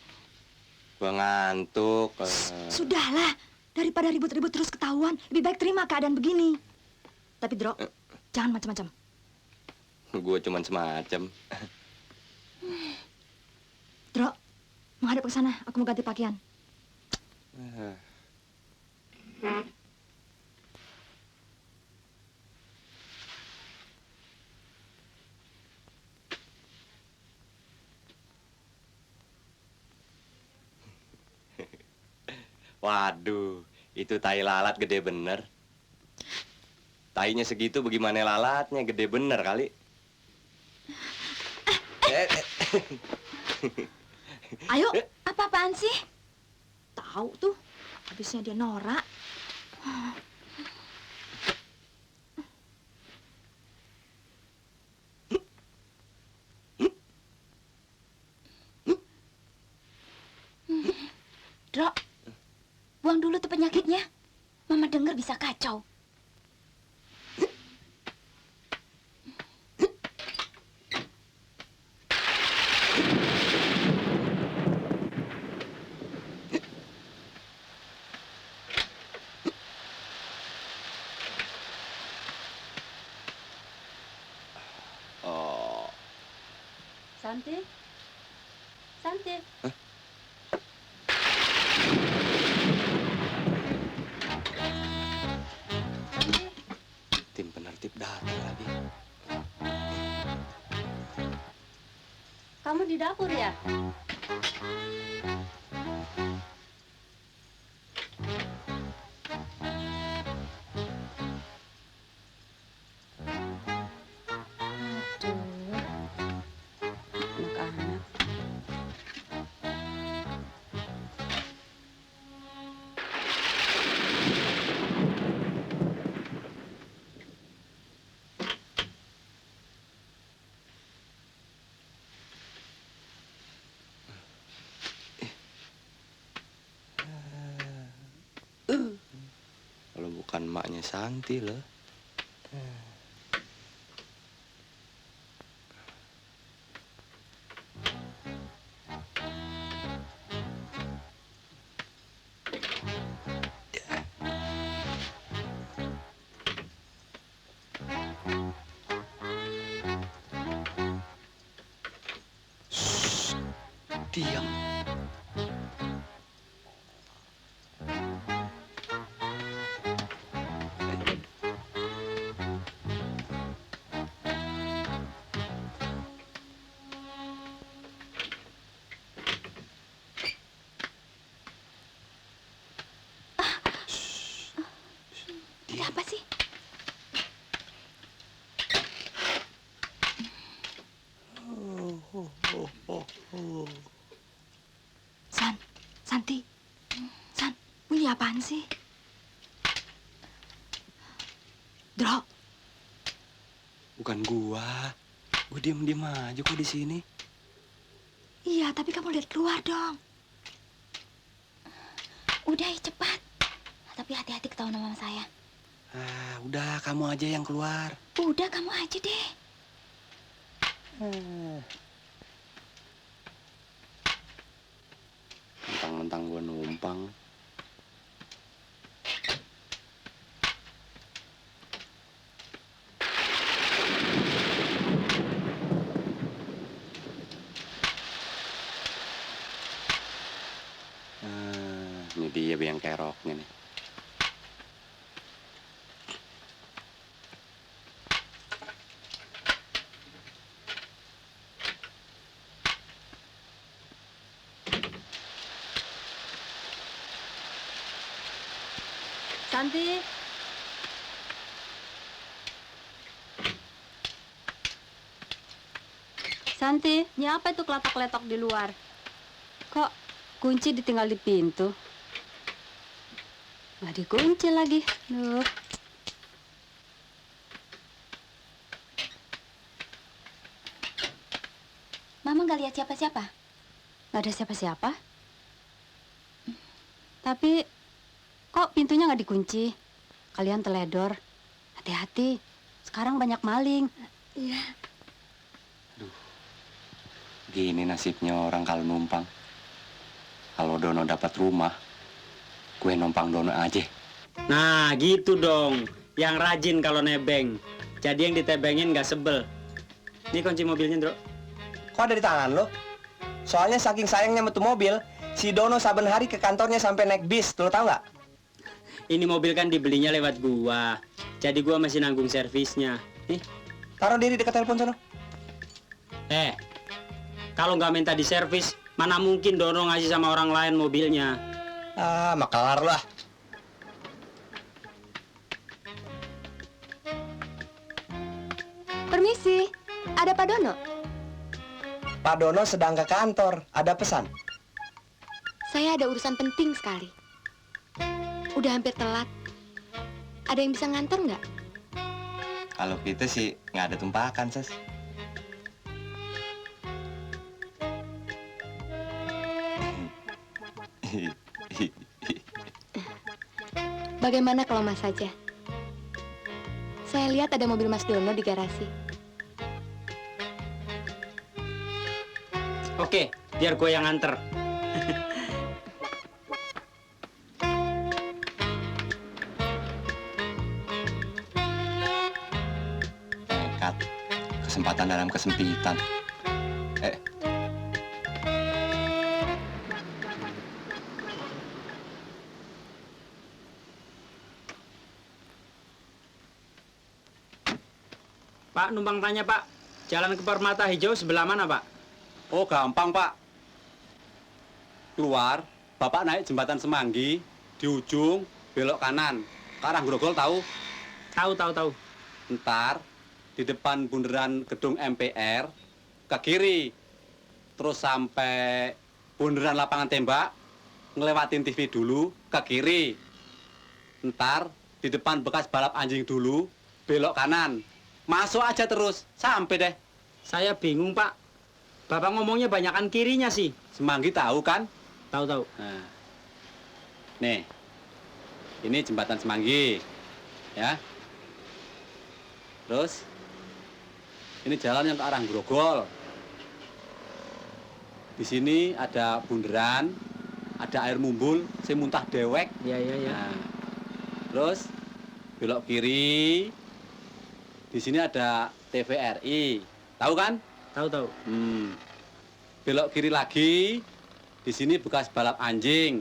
Gua ngantuk. Sudahlah, daripada ribut-ribut terus ketahuan, lebih baik terima keadaan begini. Tapi Dro, jangan macam-macam. Gua cuman semacam. Dro, menghadap ke sana, aku mau ganti pakaian. Waduh, itu tai lalat gede bener. Tainya segitu bagaimana lalatnya, gede bener kali. Ayo, Apa-apaan sih? tahu tuh. Habisnya dia norak. Dro, buang dulu tuh penyakitnya. Mama denger bisa kacau. Oh, Santi? Santi? tim penertib datang lagi. Kamu di dapur ya? Anak-anak. Kalau bukan emaknya Santi loh. Shh, diam. Ada apa sih? Santi. San, bunyi apaan sih? Dro, Bukan gua. Gua diem-diem aja kok di sini. iya tapi kamu lihat keluar dong. Udah, cepat. Tapi hati-hati ketahuan sama saya. Ah, udah kamu aja yang keluar. Udah, kamu aja deh. Mentang-mentang gua numpang. Ini dia biang keroknya nih. Santi? Santi, ini apa itu keletok-keletok di luar? Kok kunci ditinggal di pintu? Nggak dikunci lagi. Duh. Mama nggak lihat siapa-siapa. Nggak ada siapa-siapa. Tapi kok pintunya nggak dikunci? Kalian teledor. Hati-hati. Sekarang banyak maling. Iya. Gini nasibnya orang kalau numpang. Kalau Dono dapat rumah, gue numpang Dono aja. Nah, gitu dong. Yang rajin kalau nebeng. Jadi yang ditebengin nggak sebel. Ini kunci mobilnya, Bro. Kok ada di tangan lo? Soalnya saking sayangnya sama tuh mobil, si Dono saben hari ke kantornya sampai naik bis. Lo tau nggak? Ini mobil kan dibelinya lewat gua. Jadi gua masih nanggung servisnya. Nih, taruh diri dekat telepon sono. Kalau nggak minta diservis, mana mungkin Dono ngasih sama orang lain mobilnya. Makalar lah. Permisi, ada Pak Dono? Pak Dono sedang ke kantor. Ada pesan? Saya ada urusan penting sekali. Udah hampir telat. Ada yang bisa nganter nggak? Kalau kita sih nggak ada tumpakan, Ses. Bagaimana kalau Mas saja? Saya lihat ada mobil Mas Dono di garasi. Oke, biar gue yang nganter. Nekat. Kesempatan dalam kesempitan. Pak, numpang tanya Pak, jalan ke Permata Hijau sebelah mana Pak? Oh, gampang, Pak. Keluar, Bapak naik jembatan Semanggi, di ujung, belok kanan. Ke arah Grogol tahu? Tahu. Ntar, di depan bundaran gedung MPR, ke kiri. Terus sampai bundaran lapangan tembak, ngelewatin TV dulu, ke kiri. Ntar, di depan bekas balap anjing dulu, belok kanan. Masuk aja terus, sampai deh. Saya bingung Pak. Bapak ngomongnya banyakan kirinya sih. Semanggi tahu kan? Tahu. Nah. Nih, ini jembatan Semanggi, ya. Terus, ini jalan yang ke arah Grogol. Di sini ada bundaran, ada air mumbul, saya muntah dewek. Iya. Nah, terus belok kiri. Di sini ada TVRI, tahu kan? Tahu. Belok kiri lagi, di sini bekas balap anjing.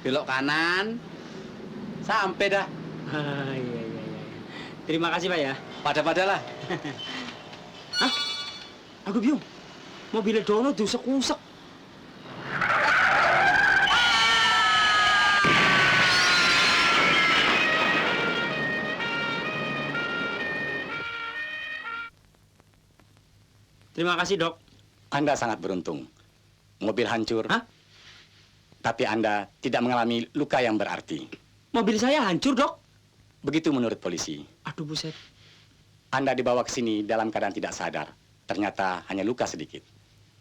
Belok kanan, sampai dah. Iya. Terima kasih Pak ya. Pada-padalah. Hah? Aku bingung. Mobilnya Dono diusek-usek. Terima kasih, Dok. Anda sangat beruntung. Mobil hancur. Tapi Anda tidak mengalami luka yang berarti. Mobil saya hancur, Dok. Begitu menurut polisi. Aduh, buset. Anda dibawa ke sini dalam keadaan tidak sadar. Ternyata hanya luka sedikit.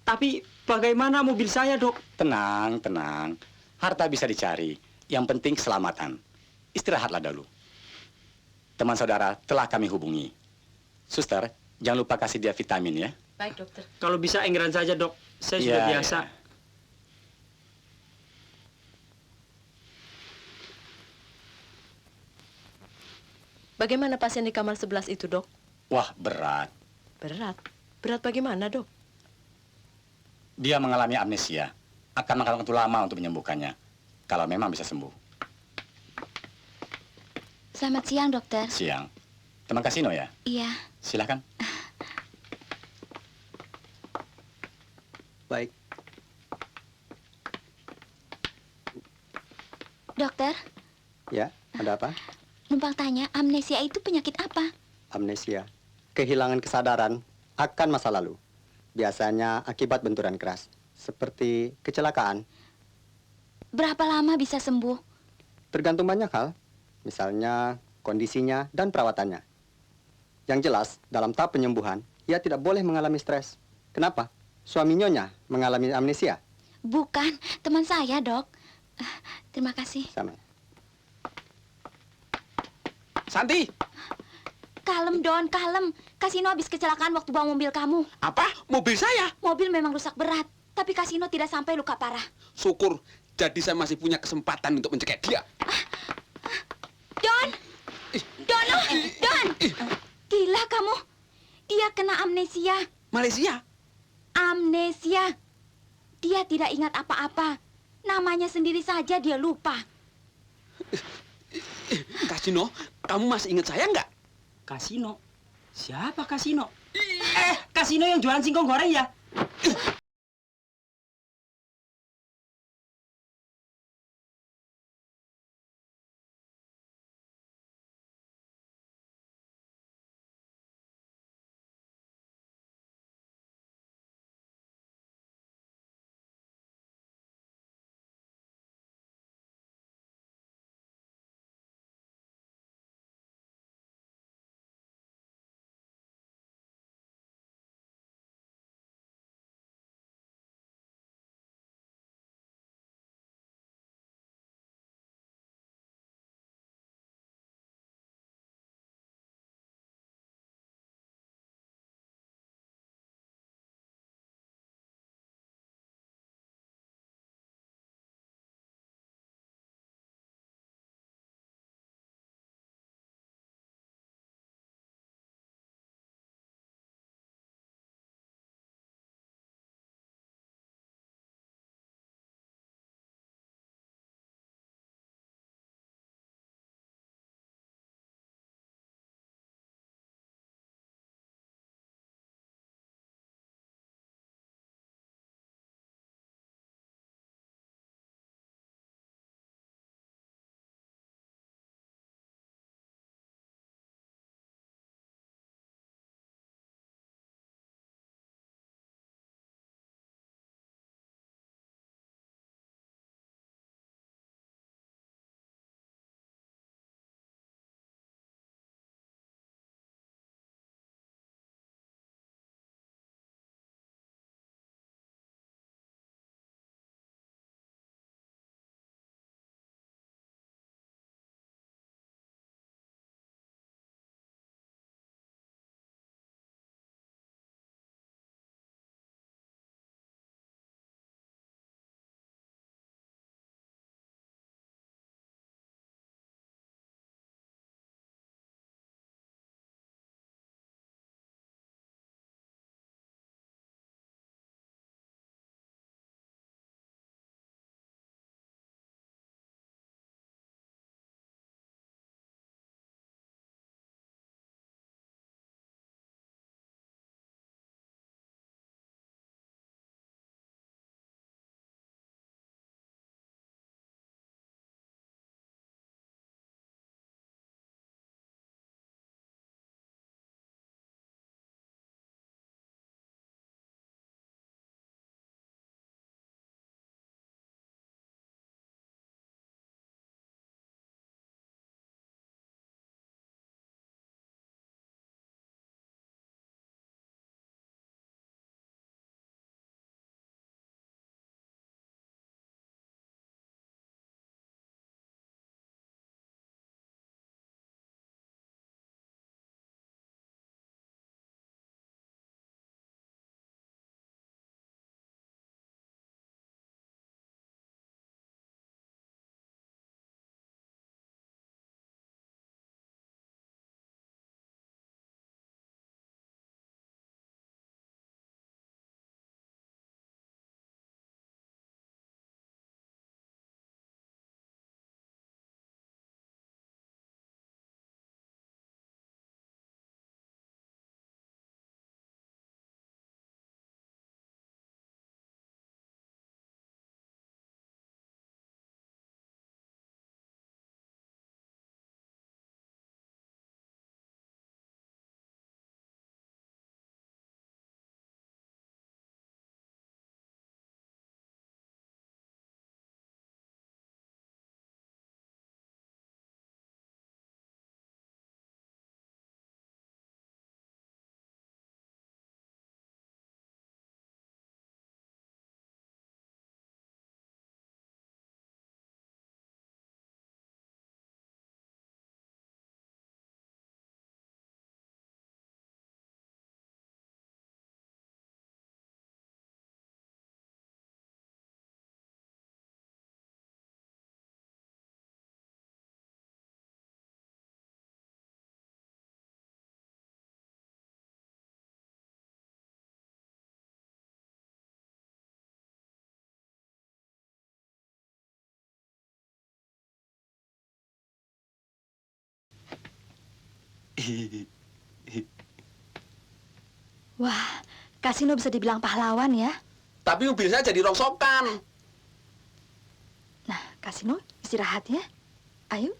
Tapi bagaimana mobil saya, Dok? Tenang. Harta bisa dicari. Yang penting keselamatan. Istirahatlah dulu. Teman saudara telah kami hubungi. Suster, jangan lupa kasih dia vitamin ya. Baik, dokter. Kalau bisa enggeran saja, Dok. Saya sudah biasa. Bagaimana pasien di kamar 11 itu, Dok? Wah, berat. Berat? Berat bagaimana, Dok? Dia mengalami amnesia. Akan makan waktu lama untuk menyembuhkannya. Kalau memang bisa sembuh. Selamat siang, dokter. Siang. Teman kasino ya? Iya. Silakan. Baik. Dokter, Ya, ada apa? numpang tanya, amnesia itu penyakit apa? Amnesia. Kehilangan kesadaran akan masa lalu. Biasanya akibat benturan keras, seperti kecelakaan. Berapa lama bisa sembuh? Tergantung banyak hal, misalnya kondisinya dan perawatannya. Yang jelas, dalam tahap penyembuhan, ia tidak boleh mengalami stres. Kenapa? Suami Nyonya mengalami amnesia. Bukan, teman saya, Dok. Terima kasih. Sama. Santi! Kalem, Don, kalem. Kasino habis kecelakaan waktu bawa mobil kamu. Apa? Mobil saya? Mobil memang rusak berat, tapi Kasino tidak sampai luka parah. Syukur, jadi saya masih punya kesempatan untuk mencegah dia. Don! Dono! Don! Gila kamu. Dia kena amnesia. Malaysia? Amnesia. Dia tidak ingat apa-apa. Namanya sendiri saja dia lupa. Kasino, kamu masih ingat saya nggak? Kasino? Siapa Kasino? Kasino yang jualan singkong goreng ya? Wah, kasino bisa dibilang pahlawan ya. Tapi mobil saya jadi rongsokan. Nah, kasino istirahat ya. Ayo.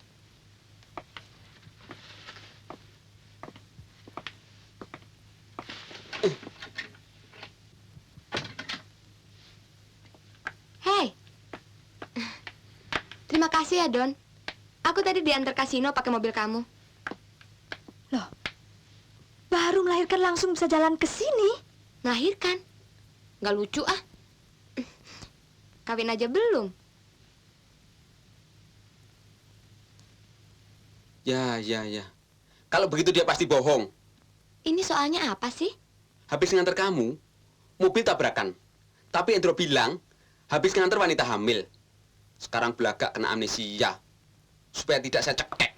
Hei. Terima kasih ya, Don. Aku tadi diantar kasino pakai mobil kamu. Loh, baru melahirkan langsung bisa jalan ke sini? Melahirkan? Nggak lucu ah. Kawin aja belum. Ya. Kalau begitu dia pasti bohong. Ini soalnya apa sih? Habis nganter kamu, mobil tabrakan. Tapi Endro bilang, habis nganter wanita hamil. Sekarang belagak kena amnesia. Supaya tidak saya cekek.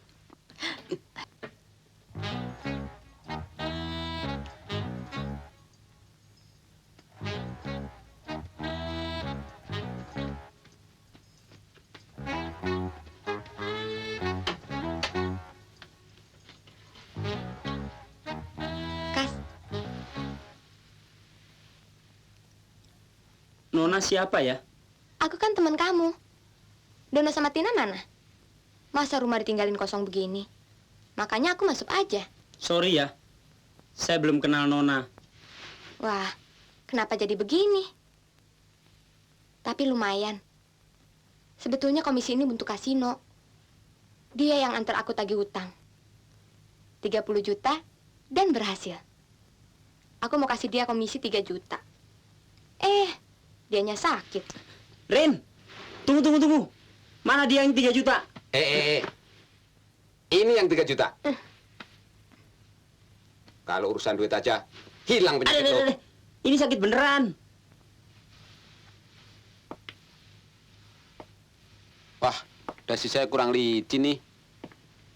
Kas, Nona siapa ya? aku kan teman kamu. Dono sama Tina mana? Masa rumah ditinggalin kosong begini? Makanya aku masuk aja. Sorry ya, saya belum kenal Nona. Wah, kenapa jadi begini? Tapi lumayan. Sebetulnya komisi ini untuk kasino. Dia yang antar aku tagih hutang. 30 juta dan berhasil. Aku mau kasih dia komisi 3 juta. Dianya sakit. Rin, tunggu. Mana dia yang 3 juta? Ini yang 3 juta. Kalau urusan duit aja, hilang penyakit lo. Ini sakit beneran. Wah, dasi saya kurang licin nih.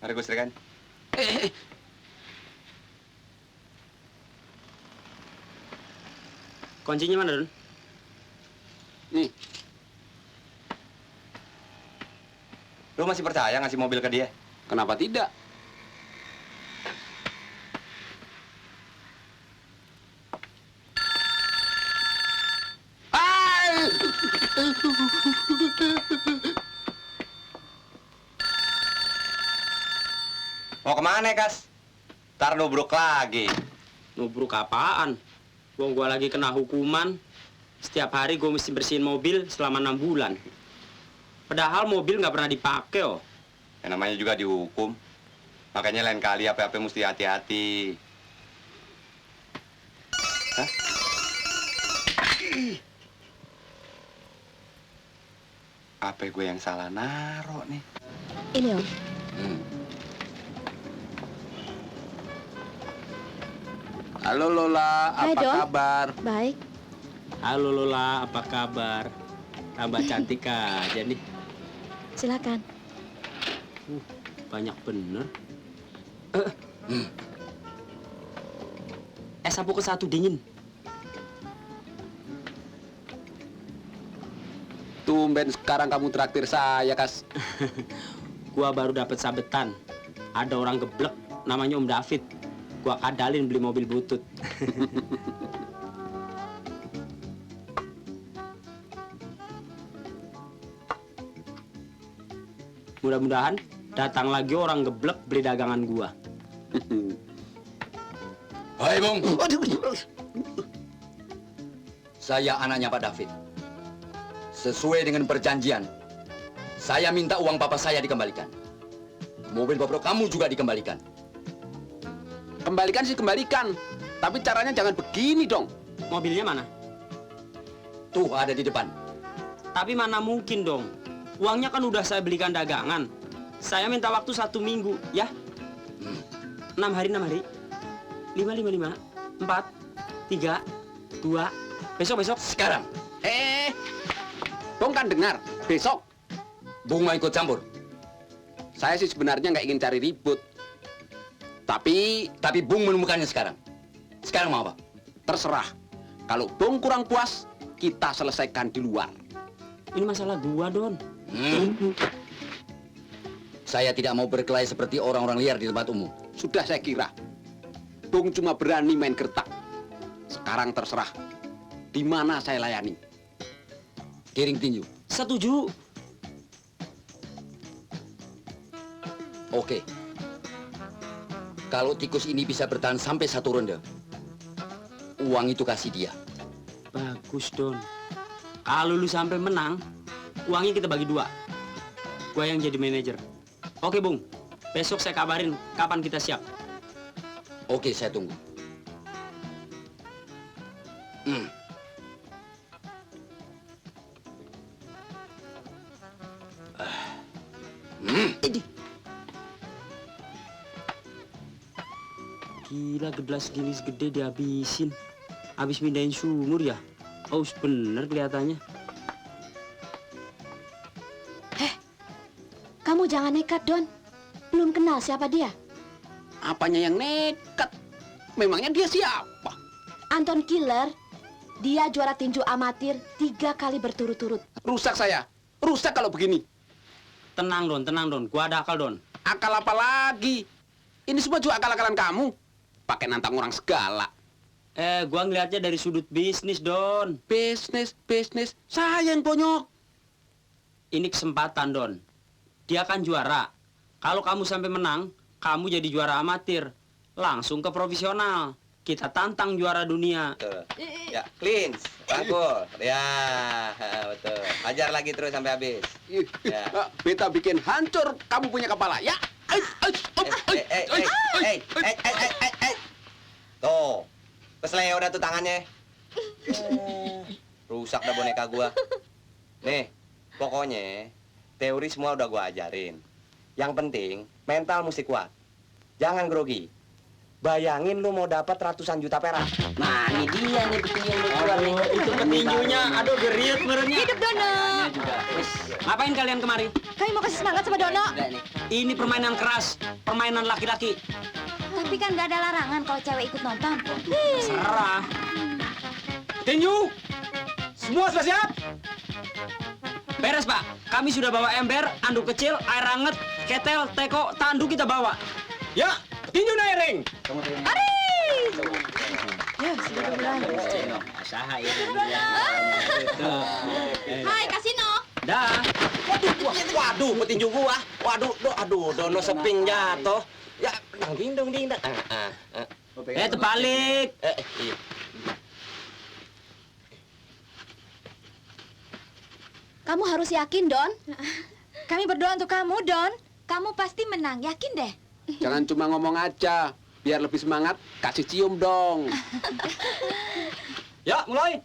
Mari gue serikan. Kuncinya mana, Don? Nih. Lu masih percaya ngasih mobil ke dia? Kenapa tidak? Mau kemana, Kas? Ntar nubruk lagi. Nubruk apaan? Wong gua lagi kena hukuman. Setiap hari gua mesti bersihin mobil selama 6 bulan. Padahal mobil nggak pernah dipakai, oh. Yang namanya juga dihukum. Makanya lain kali apa-apa mesti hati-hati. Hah? Apa gue yang salah naro nih? Ini Om. Halo Lola, Hai, apa Don. kabar? Baik. Halo Lola, apa kabar? Tambah cantik aja nih. Silakan. Banyak bener. Es sapu ke 1 dingin. Tumben sekarang kamu traktir saya, Kas. Gua baru dapat sabetan. Ada orang geblek, namanya Om David. Gua kadalin beli mobil butut. Mudah-mudahan datang lagi orang geblek beli dagangan gua. Hai, Bung. Saya anaknya Pak David. Sesuai dengan perjanjian, saya minta uang papa saya dikembalikan. Mobil bapak kamu juga dikembalikan. Kembalikan sih kembalikan. Tapi caranya jangan begini dong. Mobilnya mana? Tuh, ada di depan. Tapi mana mungkin dong. Uangnya kan udah saya belikan dagangan. Saya minta waktu 1 minggu, ya? 6 hari, 6 hari. 5, 4, 3, 2, besok. Sekarang. Bung kan dengar, besok. Bung mau ikut campur? Saya sih sebenarnya nggak ingin cari ribut. Tapi Bung menemukannya sekarang. Sekarang mau apa? Terserah. Kalau Bung kurang puas, kita selesaikan di luar. Ini masalah gua, Don. Saya tidak mau berkelahi seperti orang-orang liar di tempat umum. Sudah saya kira. Bung cuma berani main gertak. Sekarang terserah. Di mana saya layani. Kiring tinju. Setuju. Oke. Kalau tikus ini bisa bertahan sampai 1 ronde, uang itu kasih dia. Bagus, Don. Kalau lu sampai menang, uangnya kita bagi 2. Gua yang jadi manajer. Oke, Bung. Besok saya kabarin kapan kita siap. Oke, saya tunggu. Gila, gelas gini segede dihabisin. Habis mindahin sumur ya? Aus bener kelihatannya. Kamu jangan nekat, Don. Belum kenal siapa dia. Apanya yang nekat? Memangnya dia siapa? Anton Killer. Dia juara tinju amatir 3 kali berturut-turut. Rusak saya. Rusak kalau begini. Tenang, Don. Gua ada akal, Don. Akal apa lagi? Ini semua juga akal-akalan kamu. Pakai nantang orang segala. Gua ngeliatnya dari sudut bisnis, Don. Bisnis. Saya yang bonyok. Ini kesempatan, Don. Dia kan juara. Kalau kamu sampai menang, kamu jadi juara amatir. Langsung ke profesional. Kita tantang juara dunia. Betul. Ya, cleans, rangkul. Ya, betul. Hajar lagi terus sampai habis. Ya. Beta bikin hancur kamu punya kepala, ya? Tuh, kesleo udah tuh tangannya. Rusak dah boneka gua. Nih, pokoknya teori semua udah gua ajarin. Yang penting mental mesti kuat. Jangan grogi. Bayangin lu mau dapat ratusan juta perak. Nah, ini dia nih petinju yang keluar nih. Itu petinjunya. Aduh, geriet merenya. Hidup Dono. Ngapain kalian kemari? Kami mau kasih semangat sama Dono. Ini permainan keras, permainan laki-laki. Tapi kan nggak ada larangan kalau cewek ikut nonton. Serah. Tinju! Semua sudah siap? Beres, Pak. Kami sudah bawa ember, anduk kecil, air hangat, ketel, teko, tandu kita bawa. Ya, tinju naik ring. Ya, sudah mulai. Hai, Kasino. Dah. Waduh, petinju gua. Aduh, Dono seping jatuh. Ya, ding dong. Terbalik. Iya. Kamu harus yakin, Don. Kami berdoa untuk kamu, Don. Kamu pasti menang, yakin deh. Jangan cuma ngomong aja. Biar lebih semangat, kasih cium dong. Ya, mulai.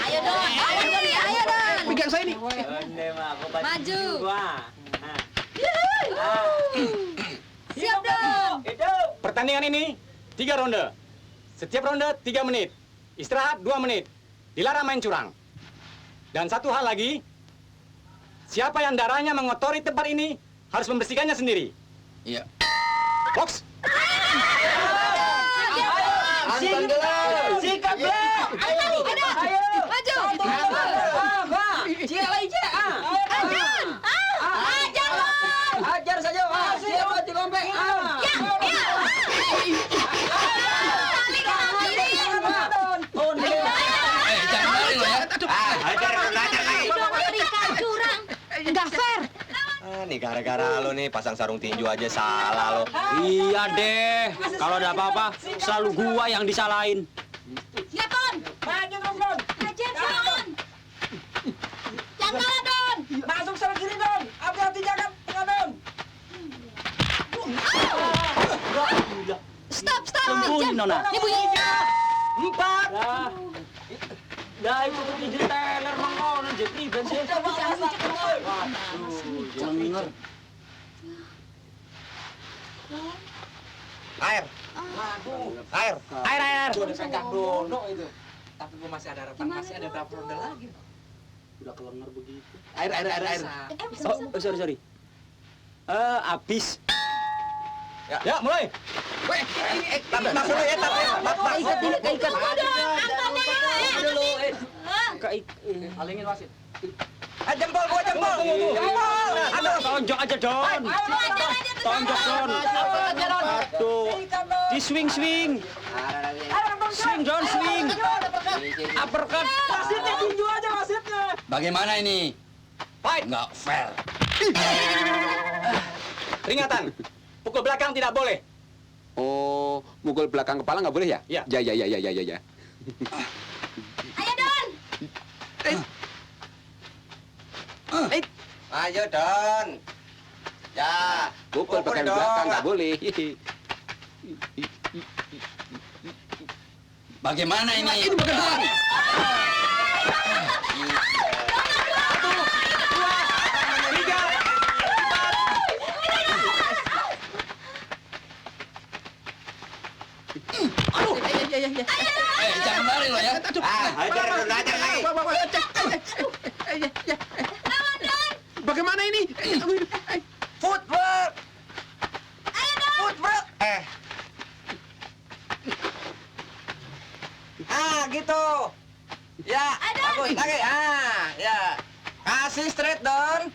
Ayo, Don. Ayo, Don. Pegang saya nih. Maju. Siap, Don. Pertandingan ini 3 ronde. Setiap ronde 3 menit. Istirahat 2 menit. Dilarang main curang. Dan satu hal lagi, siapa yang darahnya mengotori tempat ini harus membersihkannya sendiri. Iya. Box. Anton gelar. Sikat, Bro. Ayo. Maju. Ajar saja. Siap, mati kompek. Nggak fair. Nih gara-gara lo nih pasang sarung tinju aja salah lo. Iya deh. Kalau ada apa-apa, selalu gua yang disalahin. Siap, Don. Maju, Don. Ajar, Don. Jangan kalah, Don. Masuk sebelah kiri, Don. Hati-hati jaga tengah, Don. Stop. Sembunyi, Nona. Ini bunyi. 4. Dah itu petinju teler mangkon jadi bensin. Waduh, Air. Udah pegang Dono itu. Tapi gua masih ada harapan, masih ada berapa ronde lagi. udah kelengar begitu. Air. Oh, sorry. Abis. Ya, mulai. Mas dulu ya, Ikat. Angkatnya. Dulu, Ah. Alingin wasit. Jempol gua jempol. Jempol. Aduh, Tonjok aja, Don. Tonjok, Don. Aduh. Di swing. Swing, Don, swing. Uppercut. Wasitnya tinju aja wasitnya. Bagaimana ini? Fight. Nggak fair. Peringatan, pukul belakang tidak boleh. Oh, mukul belakang kepala nggak boleh ya? Ya. Ya. Ayo, Don. Ayo, Don. Ya, Pukul pukul belakang dong. belakang nggak boleh. Bagaimana ini? Ini bagaimana? Jangan lari lo ya. Ajar Don, ajar lagi. Bagaimana ini? Footwork. Footwork. Gitu. Ya, bagus. Lagi. Ya. Kasih straight, Don.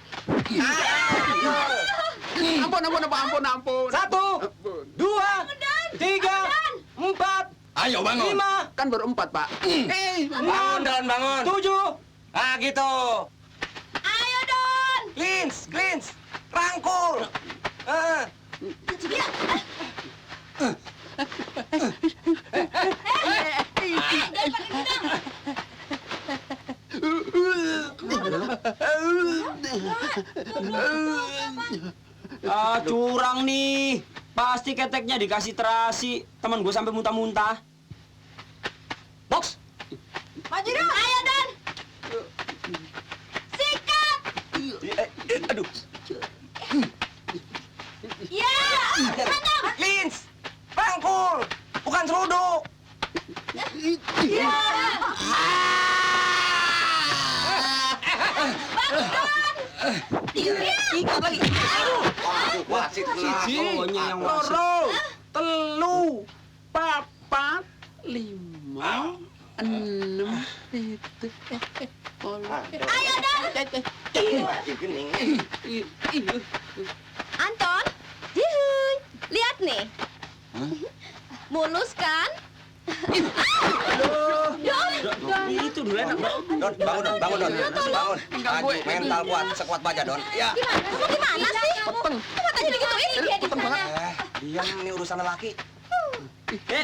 Ampun. 1, 2, 3, 4. Ayo bangun. 5. Kan baru 4, Pak. Bangun, Don, bangun. 7. Gitu. Ayo, Don. Cleans. Rangkul. Curang nih. Pasti keteknya dikasih terasi. Teman gue sampai muntah-muntah. Box. Maju, Don. Ayo, Don. Sikat. Aduh. Ya. Mantap. Cleans. Rangkul. Bukan seruduk. Ya. Ikut lagi. Wasit Pokoknya yang wasit. Loro, telu, papat, 5, 6, 7. Ayo, Don. Anton. Yuhuy. Lihat nih. Mulus kan? Don. Itu dulu enak, Don. Don, bangun, Don. Bangun. Maju, mental kuat, sekuat baja, Don. Ya. Gimana sih? Kok matanya digituin? Dia di sana. Diam, ini urusan lelaki.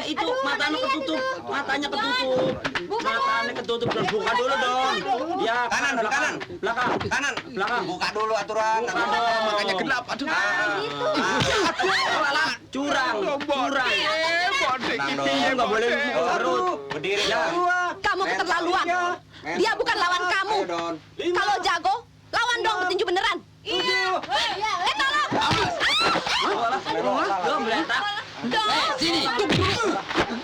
Itu matanya ketutup. Matanya ketutup. Matanya ketutup, Don. Buka dulu, Don. Ya, Kanan, Don, kanan. Belakang. Belakang. Buka dulu aturan. Makanya gelap. Aduh. Curang. Nggak boleh mukul perut. Berdiri, Ya. Don. Kamu keterlaluan. Dia bukan lawan kamu. Ayo, Don. Kalau jago, lawan dong petinju beneran. Iya. Tolong. Lo meletak. Sini.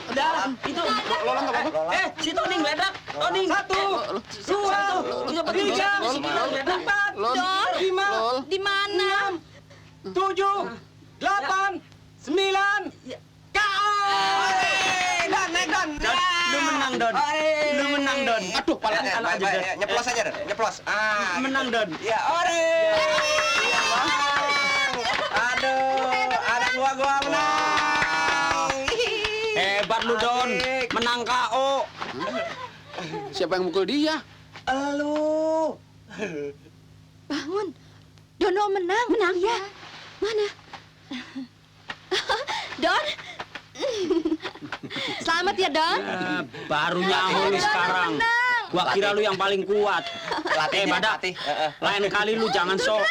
Udah, itu. Si Tony meledak. Tony. 1, 2, 3, 4, Don, 5, di mana? 7, 8, 9. Don. Lu menang, Don. Lu menang, Don. Aduh, palanya. Nyeplos aja, Don. Nyeplos. Menang, Don. Ya, ore. Aduh, ada gua menang. Hebat lu, Don. Menang KO. Siapa yang mukul dia? Elu. Bangun. Dono menang. Menang ya. Mana? Don. Selamat ya, Don. Baru nyaho lu sekarang. Gua kira lu yang paling kuat. Badak. Lain kali lu jangan sok.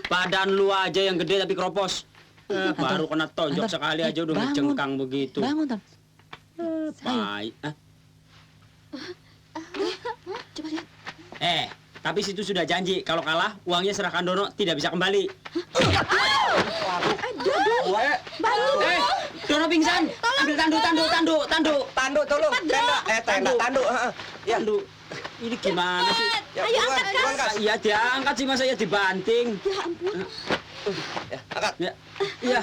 Badan lu aja yang gede tapi kropos. Baru kena tonjok sekali aja udah ngejengkang begitu. Bangun, Ton. Baik. Coba lihat. Tapi situ sudah janji kalau kalah uangnya serahkan Dono tidak bisa kembali. Bangun. Dono pingsan. Ambil tandu. Tandu tolong. Tandu. Ya. Tandu. Ini gimana sih? Ayo angkat, Kas. Iya diangkat sih masa ya dibanting. Ya ampun. Ya, angkat. Iya.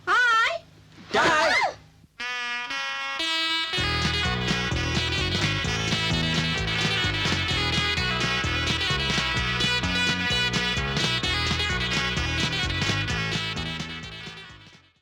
Hai. Dah.